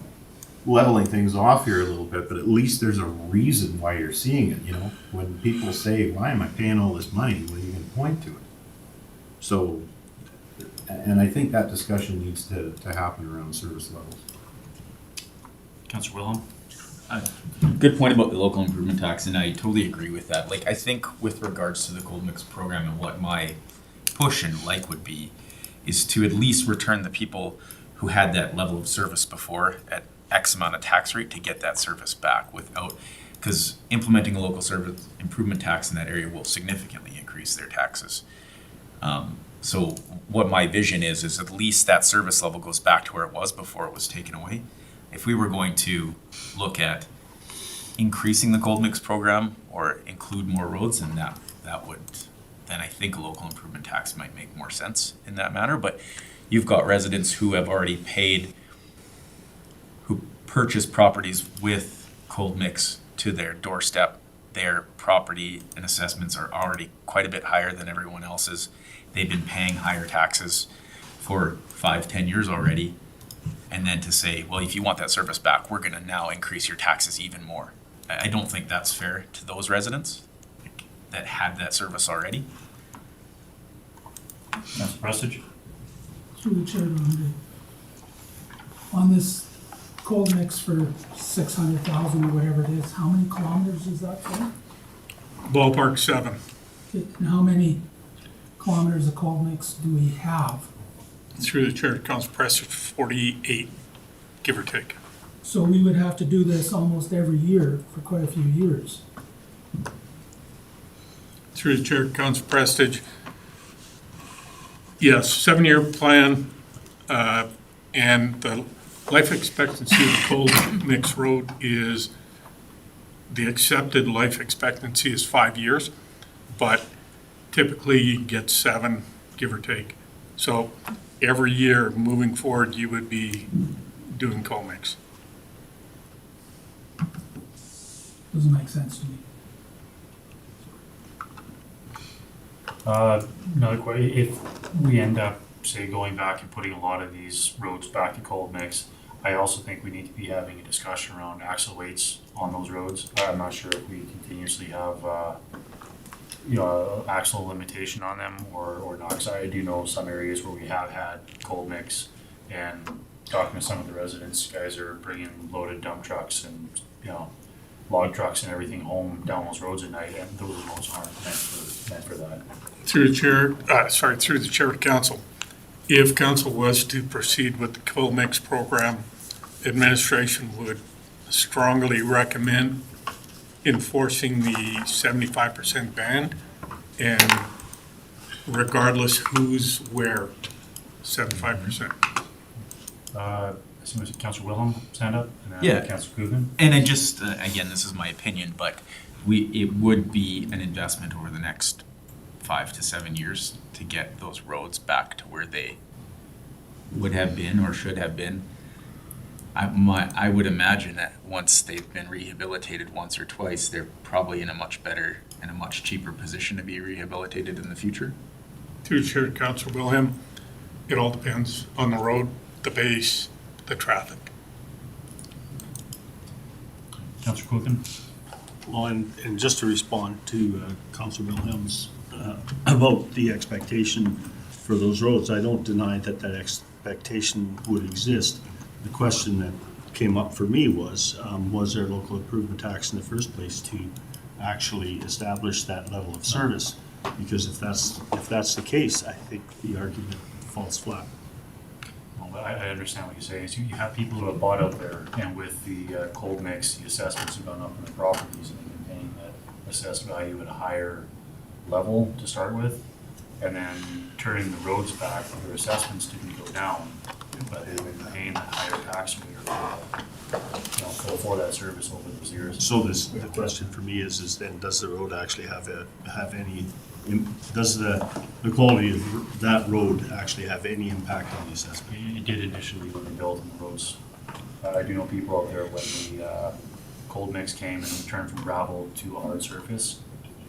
leveling things off here a little bit, but at least there's a reason why you're seeing it, you know? When people say, why am I paying all this money? Well, you can point to it. So, and I think that discussion needs to happen around service levels. Councillor Wilhelm? Good point about the local improvement tax, and I totally agree with that. Like, I think with regards to the cold mix program and what my push and like would be, is to at least return the people who had that level of service before at X amount of tax rate to get that service back without, because implementing a local service improvement tax in that area will significantly increase their taxes. So what my vision is at least that service level goes back to where it was before it was taken away. If we were going to look at increasing the cold mix program or include more roads, then then I think a local improvement tax might make more sense in that manner. But you've got residents who have already paid, who purchased properties with cold mix to their doorstep. Their property and assessments are already quite a bit higher than everyone else's. They've been paying higher taxes for 5-10 years already. And then to say, well, if you want that service back, we're gonna now increase your taxes even more. I don't think that's fair to those residents that had that service already. Councillor Prestige? Through the chair to Andre. On this cold mix for 600,000 or whatever it is, how many kilometers is that for? Ballpark 7. Okay, and how many kilometers of cold mix do we have? Through the chair, Council Prestige, 48, give or take. So we would have to do this almost every year for quite a few years. Through the chair, Council Prestige, yes, 7-year plan, and the life expectancy of the cold mix road is, the accepted life expectancy is 5 years, but typically you get 7, give or take. So every year moving forward, you would be doing cold mix. Doesn't make sense to me. Another question, if we end up, say, going back and putting a lot of these roads back to cold mix, I also think we need to be having a discussion around axle weights on those roads. I'm not sure if we continuously have, axle limitation on them or not. 'Cause I do know some areas where we have had cold mix, and talking to some of the residents, guys are bringing loaded dump trucks and, log trucks and everything home down those roads at night, and those roads aren't meant for that. Through the chair to council. If council was to proceed with the cold mix program, administration would strongly recommend enforcing the 75% ban, and regardless who's where, 75%. I see Councillor Wilhelm stand up, and Yeah. then Councillor Coogan. And I just, again, this is my opinion, but it would be an investment over the next 5 to 7 years to get those roads back to where they would have been or should have been. I would imagine that once they've been rehabilitated once or twice, they're probably in a much better and a much cheaper position to be rehabilitated in the future. Through the chair, Councilor Wilhelm, it all depends on the road, the base, the traffic. Councillor Quilkin? Well, and just to respond to Councilor Wilhelm's about the expectation for those roads, I don't deny that that expectation would exist. The question that came up for me was there local improvement tax in the first place to actually establish that level of service? Because if that's the case, I think the argument falls flat. Well, but I understand what you say. So you have people who have bought out there, and with the cold mix, the assessments have gone up on the properties, and they've been paying that assessed value at a higher level to start with, and then turning the roads back, their assessments didn't go down, but they've been paying that higher tax rate for that service over those years. So the question for me is then does the road actually have any, does the quality of that road actually have any impact on the assessment? It did initially when they built the roads. I do know people out there when the cold mix came and we turned from gravel to hard surface,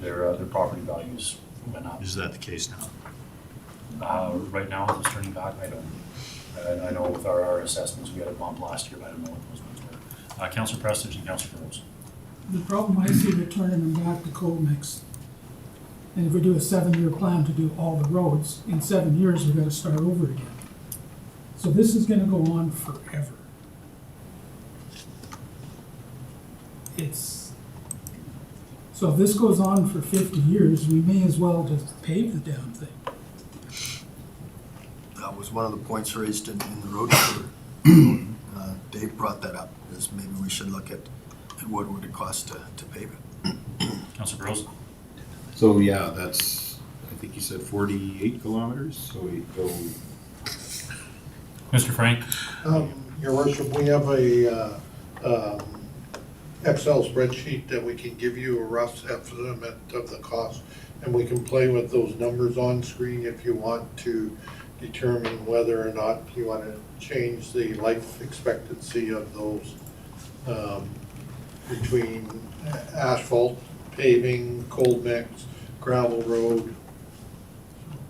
their property values went up. Is that the case now? Right now, with the turning back, I don't. I know with our assessments, we had a bump last year, but I don't know what those ones were. Councillor Prestige and Councillor Rose. The problem I see with turning them back to cold mix, and if we do a 7-year plan to do all the roads, in 7 years, we've got to start over again. So this is gonna go on forever. So if this goes on for 50 years, we may as well just pave the damn thing. That was one of the points raised in the road tour. Dave brought that up, is maybe we should look at what would it cost to pave it. Councillor Rose. So, yeah, that's, I think you said 48 kilometers, so we go, Mr. Frank. Your worship, we have a Excel spreadsheet that we can give you a rough estimate of the cost, and we can play with those numbers on screen if you want to determine whether or not you want to change the life expectancy of those between asphalt, paving, cold mix, gravel road.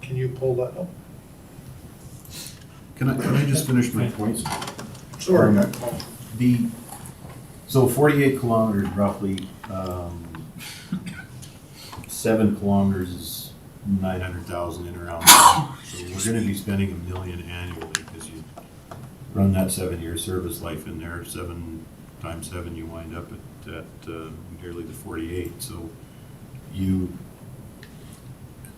Can you pull that up? can I just finish my points? Sorry. So 48 kilometers roughly, 7 kilometers is 900,000 in around there. So we're gonna be spending $1 million annually, because you run that 7-year service life in there, 7 times 7, you wind up at nearly the 48. So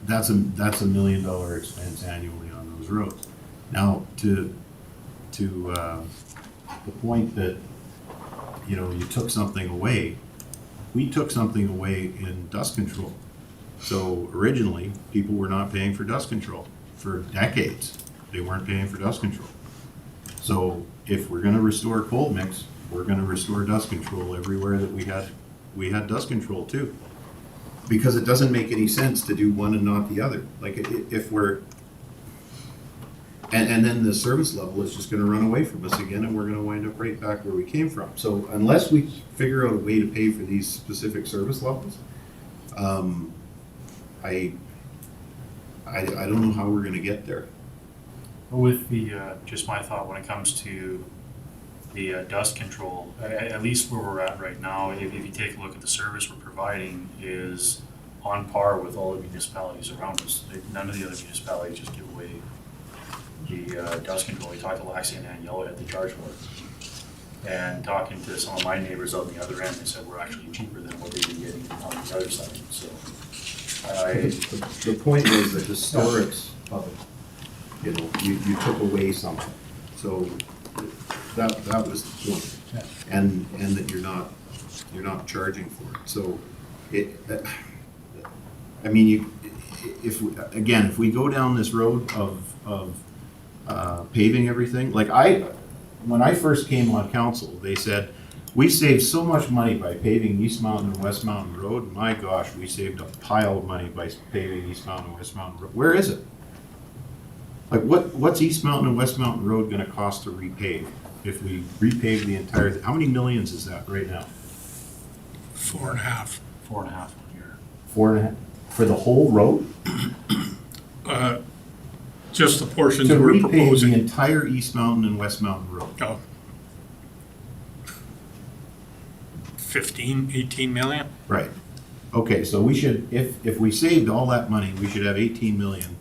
that's $1 million expense annually on those roads. Now, to the point that, you took something away, we took something away in dust control. So originally, people were not paying for dust control. For decades, they weren't paying for dust control. So if we're gonna restore cold mix, we're gonna restore dust control everywhere that we had dust control too. Because it doesn't make any sense to do one and not the other. Like if we're, and then the service level is just gonna run away from us again, and we're gonna wind up right back where we came from. So unless we figure out a way to pay for these specific service levels, I don't know how we're gonna get there. With the, just my thought when it comes to the dust control, at least where we're at right now, if you take a look at the service we're providing is on par with all the municipalities around us. None of the other municipalities just give away the dust control. We talked to Laxey and Yellowhead, they charge for it. And talking to some of my neighbors on the other end, they said we're actually cheaper than what they've been getting on the other side. So The point was the historics of it, you took away something. So that was the point. And that you're not charging for it. So if we go down this road of paving everything, like when I first came on council, they said, we saved so much money by paving East Mountain and West Mountain Road. My gosh, we saved a pile of money by paving East Mountain and West Mountain Road. Where is it? Like what's East Mountain and West Mountain Road gonna cost to repave? if we repave the entire, how many millions is that right now? 4.5. 4.5 here. 4.5, for the whole road? Just the portions To that we're repave the proposing. entire East Mountain and West Mountain Road? Oh. 15, 18 million? Right. Okay, so we should, if we saved all that money, we should have 18 million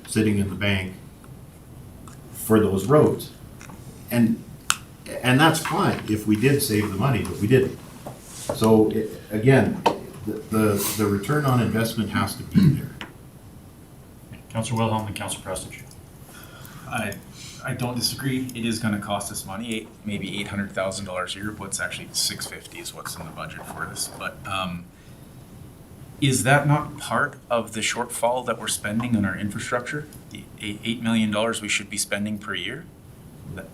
sitting in the bank for those roads. And that's fine if we did save the money, but we didn't. So again, the return on investment has to be there. Councillor Wilhelm and Councillor Prestige. I don't disagree. It is gonna cost us money, maybe $800,000 a year, what's actually 650 is what's in the budget for this, but, is that not part of the shortfall that we're spending on our infrastructure? The $8 million we should be spending per year?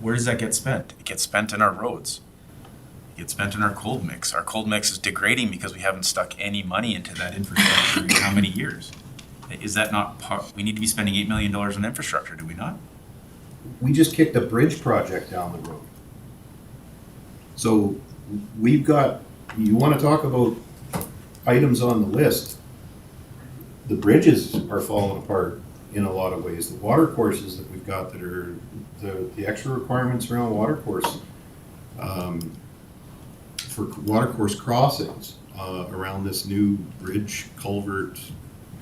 Where does that get spent? It gets spent in our roads. It gets spent in our cold mix. Our cold mix is degrading because we haven't stuck any money into that infrastructure in how many years? Is that not part, we need to be spending $8 million on infrastructure, do we not? We just kicked a bridge project down the road. So we've got, you want to talk about items on the list, the bridges are falling apart in a lot of ways. The water courses that we've got that are, the extra requirements around water course, for water course crossings, around this new bridge culvert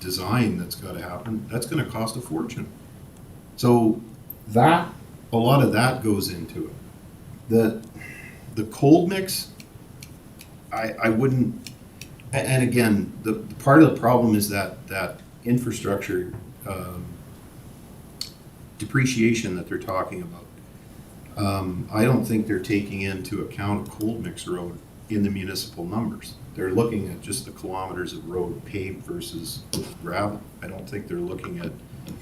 design that's got to happen, that's going to cost a fortune. So that, a lot of that goes into it. The cold mix, I wouldn't, and again, the part of the problem is that infrastructure depreciation that they're talking about. I don't think they're taking into account a cold mix road in the municipal numbers. They're looking at just the kilometers of road paved versus gravel. I don't think they're looking at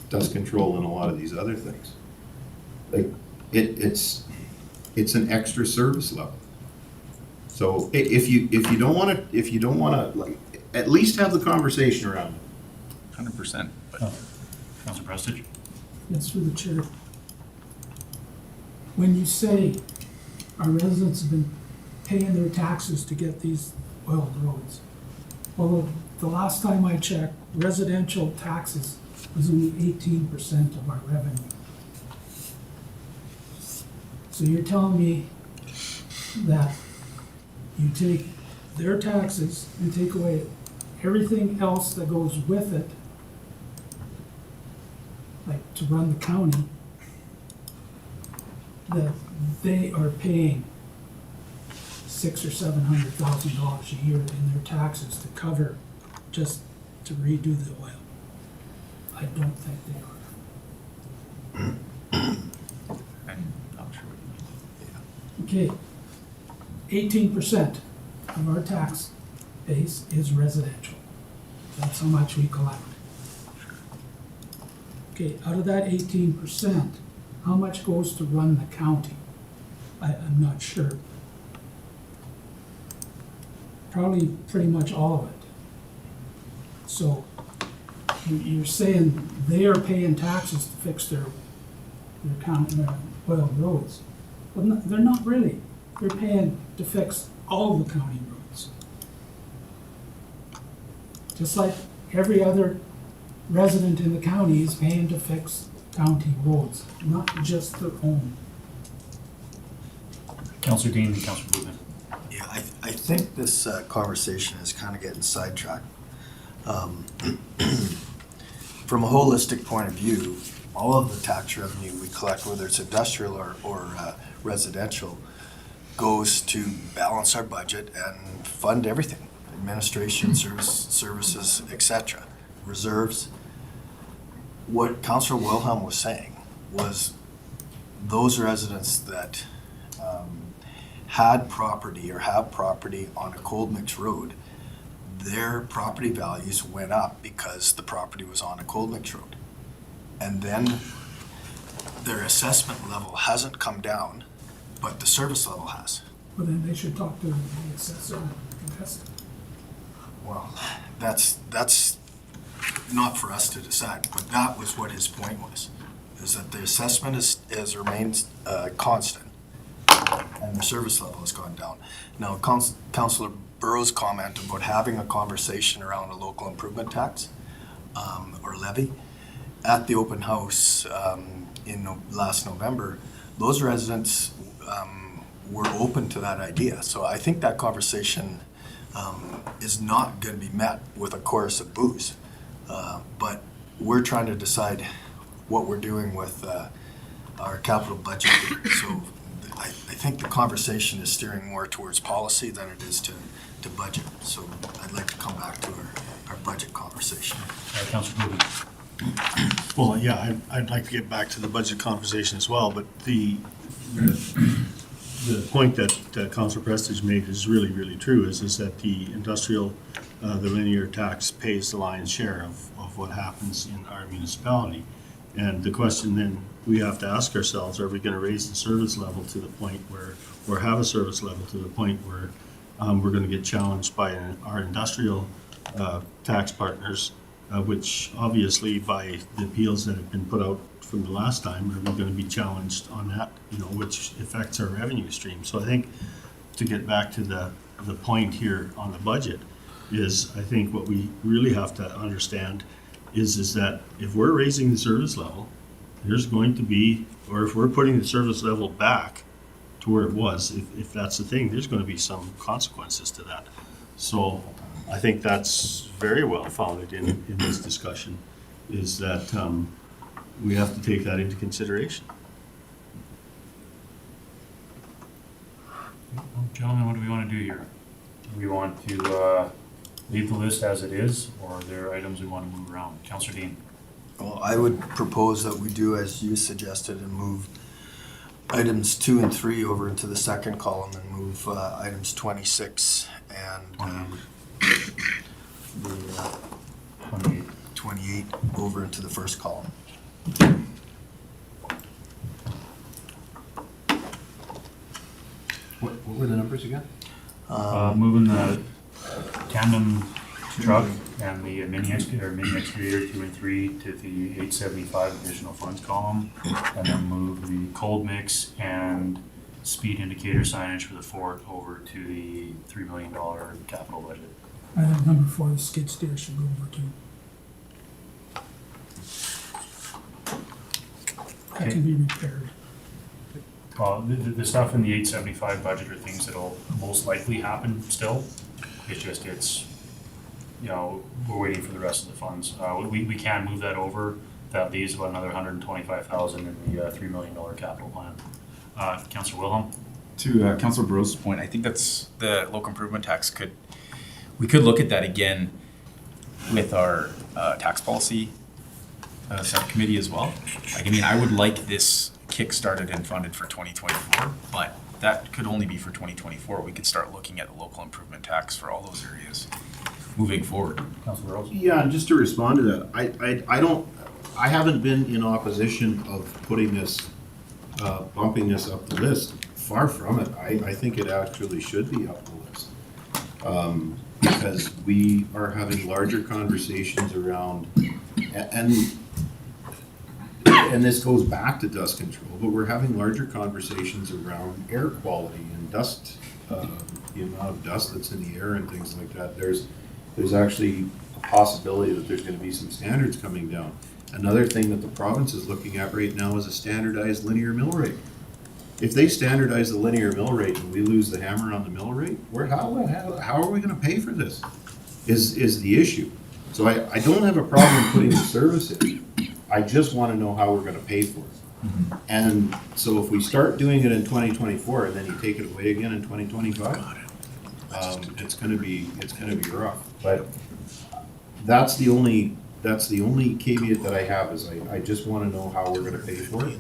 dust control and a lot of these other things. Like, it's an extra service level. So if you don't wanna, like, at least have the conversation around it. 100%. Councillor Prestige. Yes, through the chair. When you say our residents have been paying their taxes to get these oiled roads, well, the last time I checked, residential taxes was only 18% of our revenue. So you're telling me that you take their taxes and take away everything else that goes with it, like to run the county, that they are paying $600,000 or $700,000 a year in their taxes to cover, just to redo the oil. I don't think they are. I'm not sure what you mean. Okay, 18% of our tax base is residential. That's how much we collect. Okay, out of that 18%, how much goes to run the county? I'm not sure. Probably pretty much all of it. So you're saying they are paying taxes to fix their county, their oil roads. Well, they're not really. They're paying to fix all the county roads. Just like every other resident in the county is paying to fix county roads, not just their own. Councillor Dean and Councillor Blumen. Yeah, I think this conversation is kind of getting sidetracked. From a holistic point of view, all of the tax revenue we collect, whether it's industrial or residential, goes to balance our budget and fund everything, administration, services, etc., reserves. What Councillor Wilhelm was saying was those residents that had property or have property on a cold mix road, their property values went up because the property was on a cold mix road. And then their assessment level hasn't come down, but the service level has. But then they should talk to the assessor and contest it. Well, that's not for us to decide, but that was what his point was, is that the assessment has remained constant, their service level has gone down. Now, Councillor Burrow's comment about having a conversation around a local improvement tax or levy, at the open house last November, those residents were open to that idea. So I think that conversation is not going to be met with a chorus of boos. But we're trying to decide what we're doing with our capital budget. So I think the conversation is steering more towards policy than it is to budget. So I'd like to come back to our budget conversation. Councillor Booby. Well, yeah, I'd like to get back to the budget conversation as well, but the point that Councilor Prestige made is really, really true, is that the industrial, the linear tax pays the lion's share of what happens in our municipality. And the question then we have to ask ourselves, are we gonna raise the service level to the point where, or have a service level to the point where we're gonna get challenged by our industrial tax partners, which obviously by the appeals that have been put out from the last time, are we going to be challenged on that, which affects our revenue stream. So I think to get back to the point here on the budget is, I think what we really have to understand is that if we're raising the service level, there's going to be, or if we're putting the service level back to where it was, if that's the thing, there's going to be some consequences to that. So I think that's very well founded in this discussion, is that we have to take that into consideration. Well, gentlemen, what do we want to do here? Do we want to leave the list as it is, or are there items we want to move around? Councillor Dean. Well, I would propose that we do as you suggested and move items 2 and 3 over into the second column and move items 26 and the 28 over into the first column. What were the numbers again? Moving the tandem truck and the mini excavator 2 and 3 to the 875 additional funds column, and then move the cold mix and speed indicator signage for the fort over to the $3 million capital budget. I have number 4, the skid steer should go over too. That can be repaired. Well, the stuff in the 875 budget are things that'll most likely happen still. It's just, we're waiting for the rest of the funds. We can move that over. That leaves about another $125,000 in the $3 million capital plan. Councillor Wilhelm? To Councilor Burrow's point, I think that's the local improvement tax we could look at that again with our tax policy subcommittee as well. I would like this kick-started and funded for 2024, but that could only be for 2024. We could start looking at the local improvement tax for all those areas moving forward. Councillor Rose? Yeah, and just to respond to that, I haven't been in opposition of putting this, bumping this up the list. Far from it. I think it actually should be up the list. Because we are having larger conversations around, and this goes back to dust control, but we're having larger conversations around air quality and dust, the amount of dust that's in the air and things like that. There's actually a possibility that there's going to be some standards coming down. Another thing that the province is looking at right now is a standardized linear mill rate. If they standardize the linear mill rate and we lose the hammer on the mill rate, how are we going to pay for this? Is the issue. So I don't have a problem putting the service in. I just want to know how we're going to pay for it. Mm-hmm. And so if we start doing it in 2024 and then you take it away again in 2025, it's going to be rough. But that's the only caveat that I have is I just want to know how we're going to pay for it.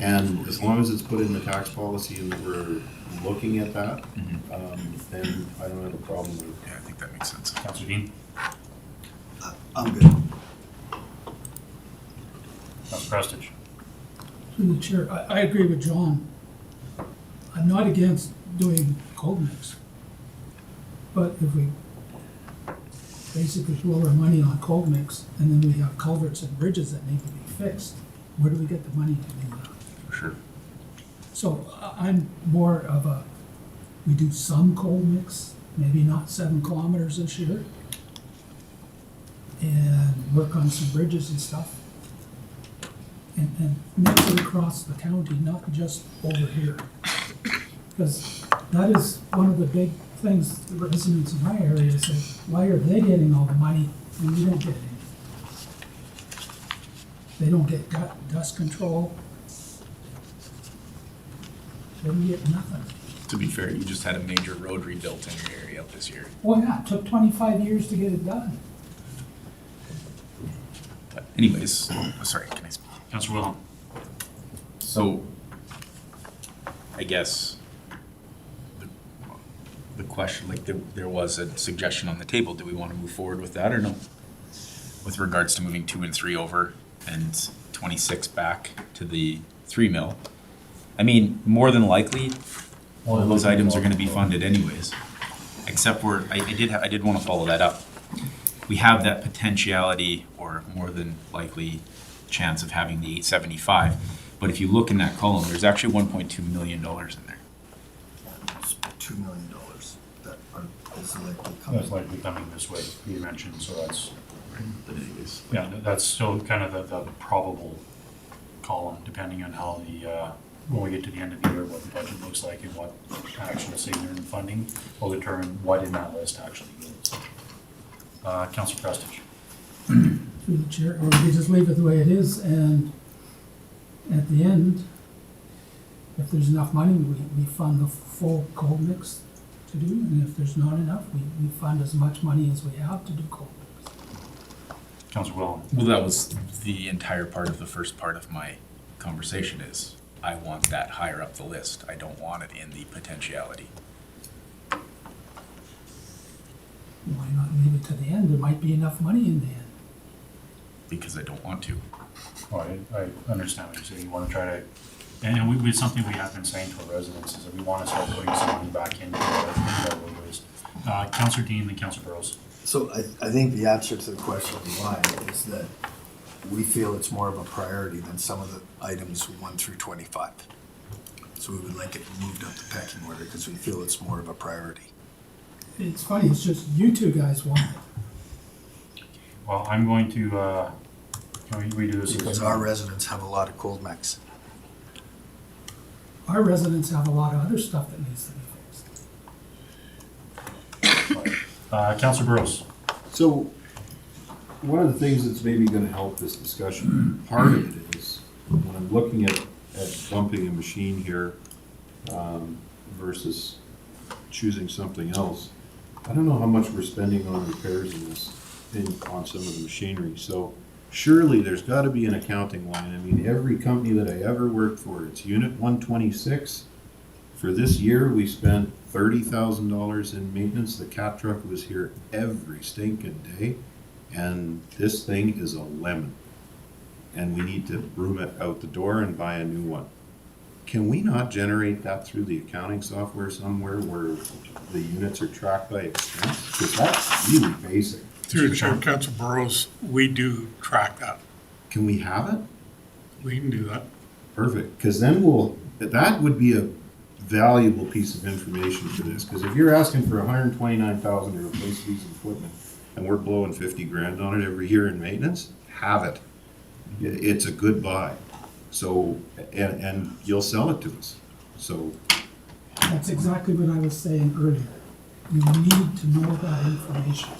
And as long as it's put in the tax policy and that we're looking at that, then I don't have a problem with it. Yeah, I think that makes sense. Councillor Dean? I'm good. Councillor Prestige? Through the chair, I agree with John. I'm not against doing cold mix. But if we basically blow our money on cold mix and then we have culverts and bridges that need to be fixed, where do we get the money to do that? For sure. So I'm more of a We do some cold mix, maybe not 7 kilometers this year. And work on some bridges and stuff. And mix it across the county, not just over here. Because that is one of the big things the residents in my area say, why are they getting all the money and we don't get any? They don't get dust control. They don't get nothing. To be fair, you just had a major road rebuilt in your area this year. Well, yeah, it took 25 years to get it done. But anyways, sorry, can I speak? Councillor Wilhelm. So, I guess the question, like there was a suggestion on the table, do we want to move forward with that or no? With regards to moving 2 and 3 over and 26 back to the 3 mil. I mean, more than likely, all of those items are gonna be funded anyways. Except I did want to follow that up. We have that potentiality or more than likely chance of having the 875. But if you look in that column, there's actually $1.2 million in there. It's $2 million that is likely coming. That's likely coming this way, you mentioned, so that's, yeah, that's still kind of the probable column, depending on how the, when we get to the end of the year, what the budget looks like and what actual savings and funding will determine what in that list actually goes. Councillor Prestige. Through the chair, or we just leave it the way it is, and at the end, if there's enough money, we fund the full cold mix to do, and if there's not enough, we fund as much money as we have to do cold mix. Councillor Wilhelm. Well, that was the entire part of the first part of my conversation is, I want that higher up the list. I don't want it in the potentiality. Why not leave it to the end? There might be enough money in the end. Because I don't want to. Well, I understand what you're saying. You want to try to, and it's something we have been saying to our residents is that we want to start putting some money back into our roadways. Councillor Dean and Councillor Burrows. So I think the answer to the question why is that we feel it's more of a priority than some of the items 1 through 25. So we would like it moved up the pecking order because we feel it's more of a priority. It's funny, it's just you two guys want it. Well, I'm going to, can we redo this? Because our residents have a lot of cold mix. Our residents have a lot of other stuff that needs to be fixed. Councillor Burrows. So, one of the things that's maybe gonna help this discussion, part of it is, when I'm looking at bumping a machine here, versus choosing something else, I don't know how much we're spending on repairs in this, on some of the machinery, so surely there's gotta be an accounting line. I mean, every company that I ever worked for, it's Unit 126. For this year, we spent $30,000 in maintenance. The cat truck was here every stinking day, and this thing is a lemon. And we need to broom it out the door and buy a new one. Can we not generate that through the accounting software somewhere where the units are tracked by expense? Because that's really basic. Through the chair, Councillor Burrows, we do track that. Can we have it? We can do that. Perfect, because then that would be a valuable piece of information for this, because if you're asking for $129,000 to replace a piece of equipment, and we're blowing 50 grand on it every year in maintenance, have it. It's a good buy. So, and you'll sell it to us. So, That's exactly what I was saying earlier. You need to know that information.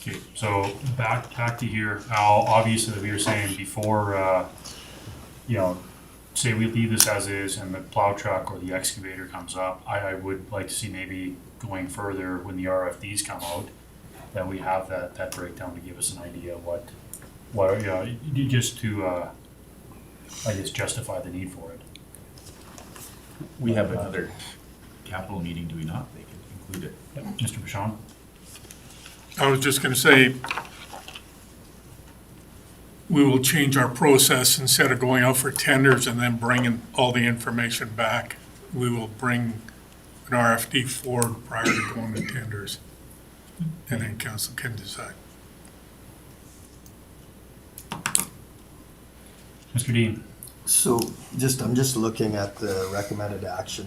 Okay, so back to here. Obviously, we were saying before, say we leave this as is and the plow truck or the excavator comes up, I would like to see maybe going further when the RFDs come out, that we have that breakdown to give us an idea of what just to, I guess, justify the need for it. We have another capital meeting, do we not? They can include it. Yep. Mr. Bouchon? I was just gonna say, we will change our process instead of going out for tenders and then bringing all the information back. We will bring an RFD forward prior to going to tenders, and then council can decide. Mr. Dean? So I'm just looking at the recommended action,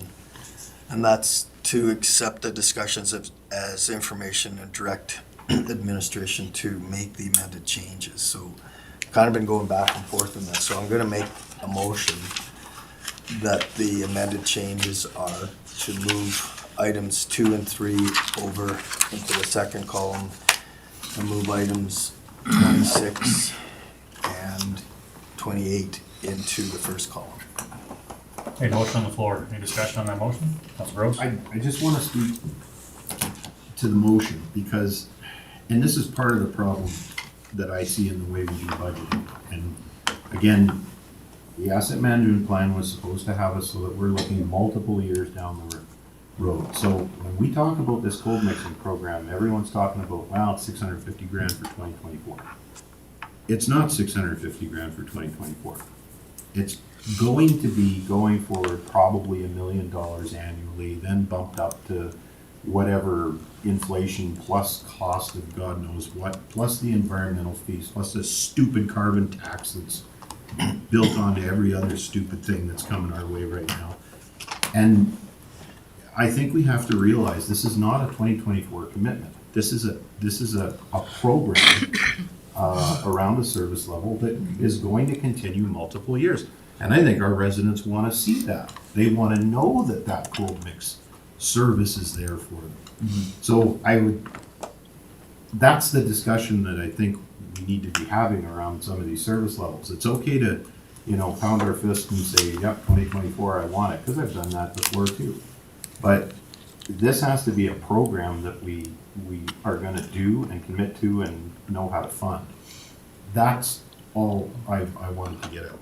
and that's to accept the discussions as information and direct administration to make the amended changes. So kind of been going back and forth on that, so I'm gonna make a motion that the amended changes are to move items 2 and 3 over into the second column and move items 26 and 28 into the first column. Okay, motion on the floor. Any discussion on that motion? Councilor Rose? I just want to speak to the motion because, and this is part of the problem that I see in the way we do budgeting. And again, the asset management plan was supposed to have us so that we're looking multiple years down the road. So when we talk about this cold mixing program, everyone's talking about, wow, it's 650 grand for 2024. It's not 650 grand for 2024. It's going to be going forward probably $1 million annually, then bumped up to whatever inflation plus cost of God knows what, plus the environmental fees, plus the stupid carbon tax that's built onto every other stupid thing that's coming our way right now. And I think we have to realize this is not a 2024 commitment. This is a program around a service level that is going to continue multiple years. And I think our residents want to see that. They want to know that that cold mix service is there for them. So that's the discussion that I think we need to be having around some of these service levels. It's okay to, pound our fist and say, yep, 2024, I want it, because I've done that before too. But this has to be a program that we are going to do and commit to and know how to fund. That's all I wanted to get out.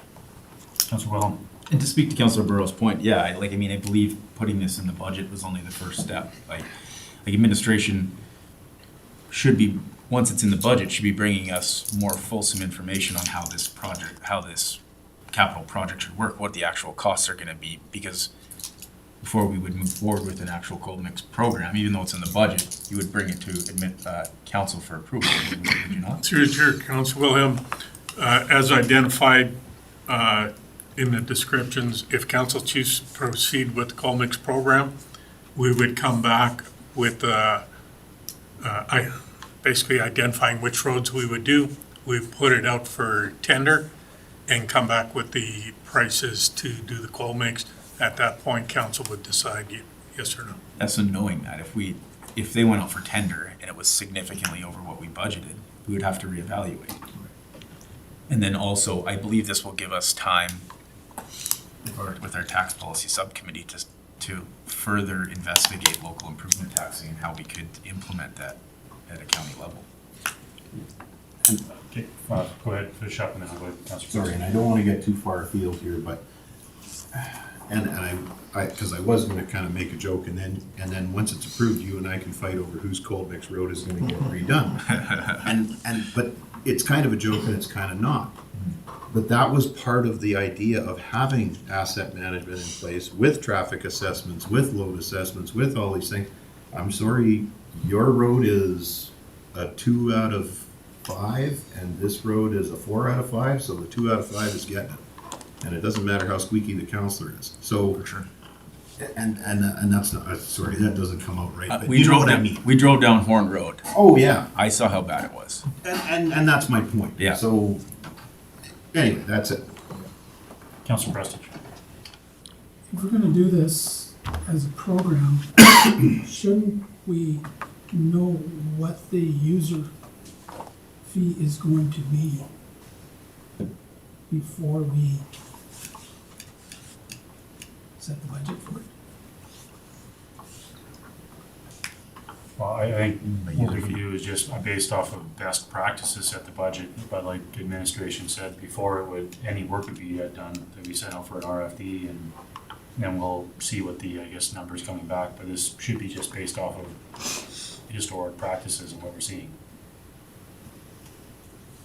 Councilor Wellham? And to speak to Councilor Burrow's point, yeah, I believe putting this in the budget was only the first step. Like administration should be, once it's in the budget, should be bringing us more fulsome information on how this capital project should work, what the actual costs are gonna be, because before we would move forward with an actual cold mix program, even though it's in the budget, you would bring it to council for approval, would you not? Through the chair, Council Wilhelm, as identified in the descriptions, if council chooses to proceed with the coal mix program, we would come back with basically identifying which roads we would do. We put it out for tender and come back with the prices to do the coal mix. At that point, council would decide yes or no. That's knowing that if they went out for tender and it was significantly over what we budgeted, we would have to reevaluate. And then also, I believe this will give us time with our tax policy subcommittee to further investigate local improvement taxing and how we could implement that at a county level. Okay, go ahead, finish up and then I'll go ahead, Councilor. Sorry, and I don't want to get too far afield here, but, and because I was going to kind of make a joke, and then once it's approved, you and I can fight over whose cold mix road is going to get redone. But it's kind of a joke and it's kind of not. But that was part of the idea of having asset management in place with traffic assessments, with load assessments, with all these things. I'm sorry, your road is a 2 out of 5 and this road is a 4 out of 5, so the 2 out of 5 is getting it. And it doesn't matter how squeaky the counselor is. So, For sure. and that's not, sorry, that doesn't come out right, but We you know drove what I down, mean. we drove down Horn Road. Oh, yeah, I saw how bad it was. and that's my point. Yeah. So, anyway, that's it. Councilor Prestige. If we're gonna do this as a program, shouldn't we know what the user fee is going to be before we set the budget for it? Well, I think what we can do is just based off of best practices set the budget, but like administration said before, any work would be done, that we send out for an RFD and then we'll see what the, numbers coming back, but this should be just based off of historic practices and what we're seeing.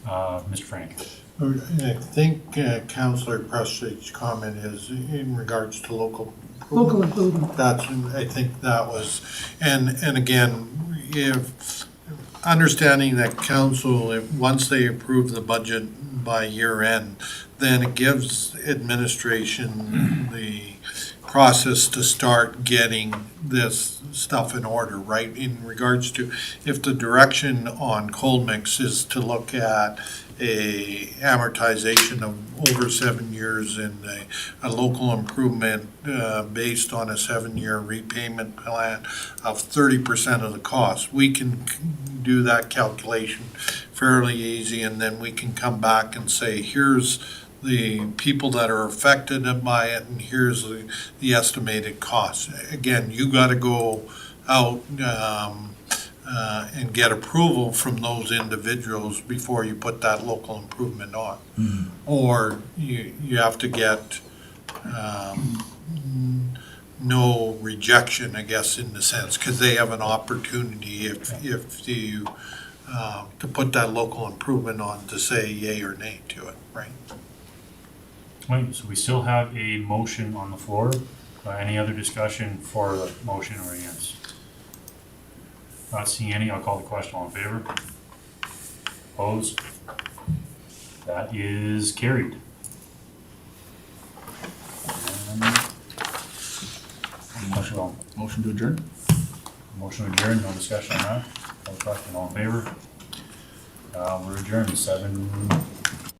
Mr. Frank. I think Councillor Prestige's comment is in regards to local. Local improvement. I think that was, and again, if, understanding that council, once they approve the budget by year end, then it gives administration the process to start getting this stuff in order, right? In regards to, if the direction on cold mix is to look at a amortization of over 7 years and a local improvement based on a 7-year repayment plan of 30% of the cost, we can do that calculation fairly easy, and then we can come back and say, here's the people that are affected by it, and here's the estimated cost. Again, you gotta go out and get approval from those individuals before you put that local improvement on. Or you have to get no rejection, I guess, in the sense, because they have an opportunity if you, to put that local improvement on to say yay or nay to it, right? Right, so we still have a motion on the floor. Any other discussion for the motion or against? Not seeing any, I'll call the question. All in favor? Opposed? That is carried. Motion to adjourn? Motion adjourned, no discussion on that. No question, all in favor? We're adjourned, 7:40.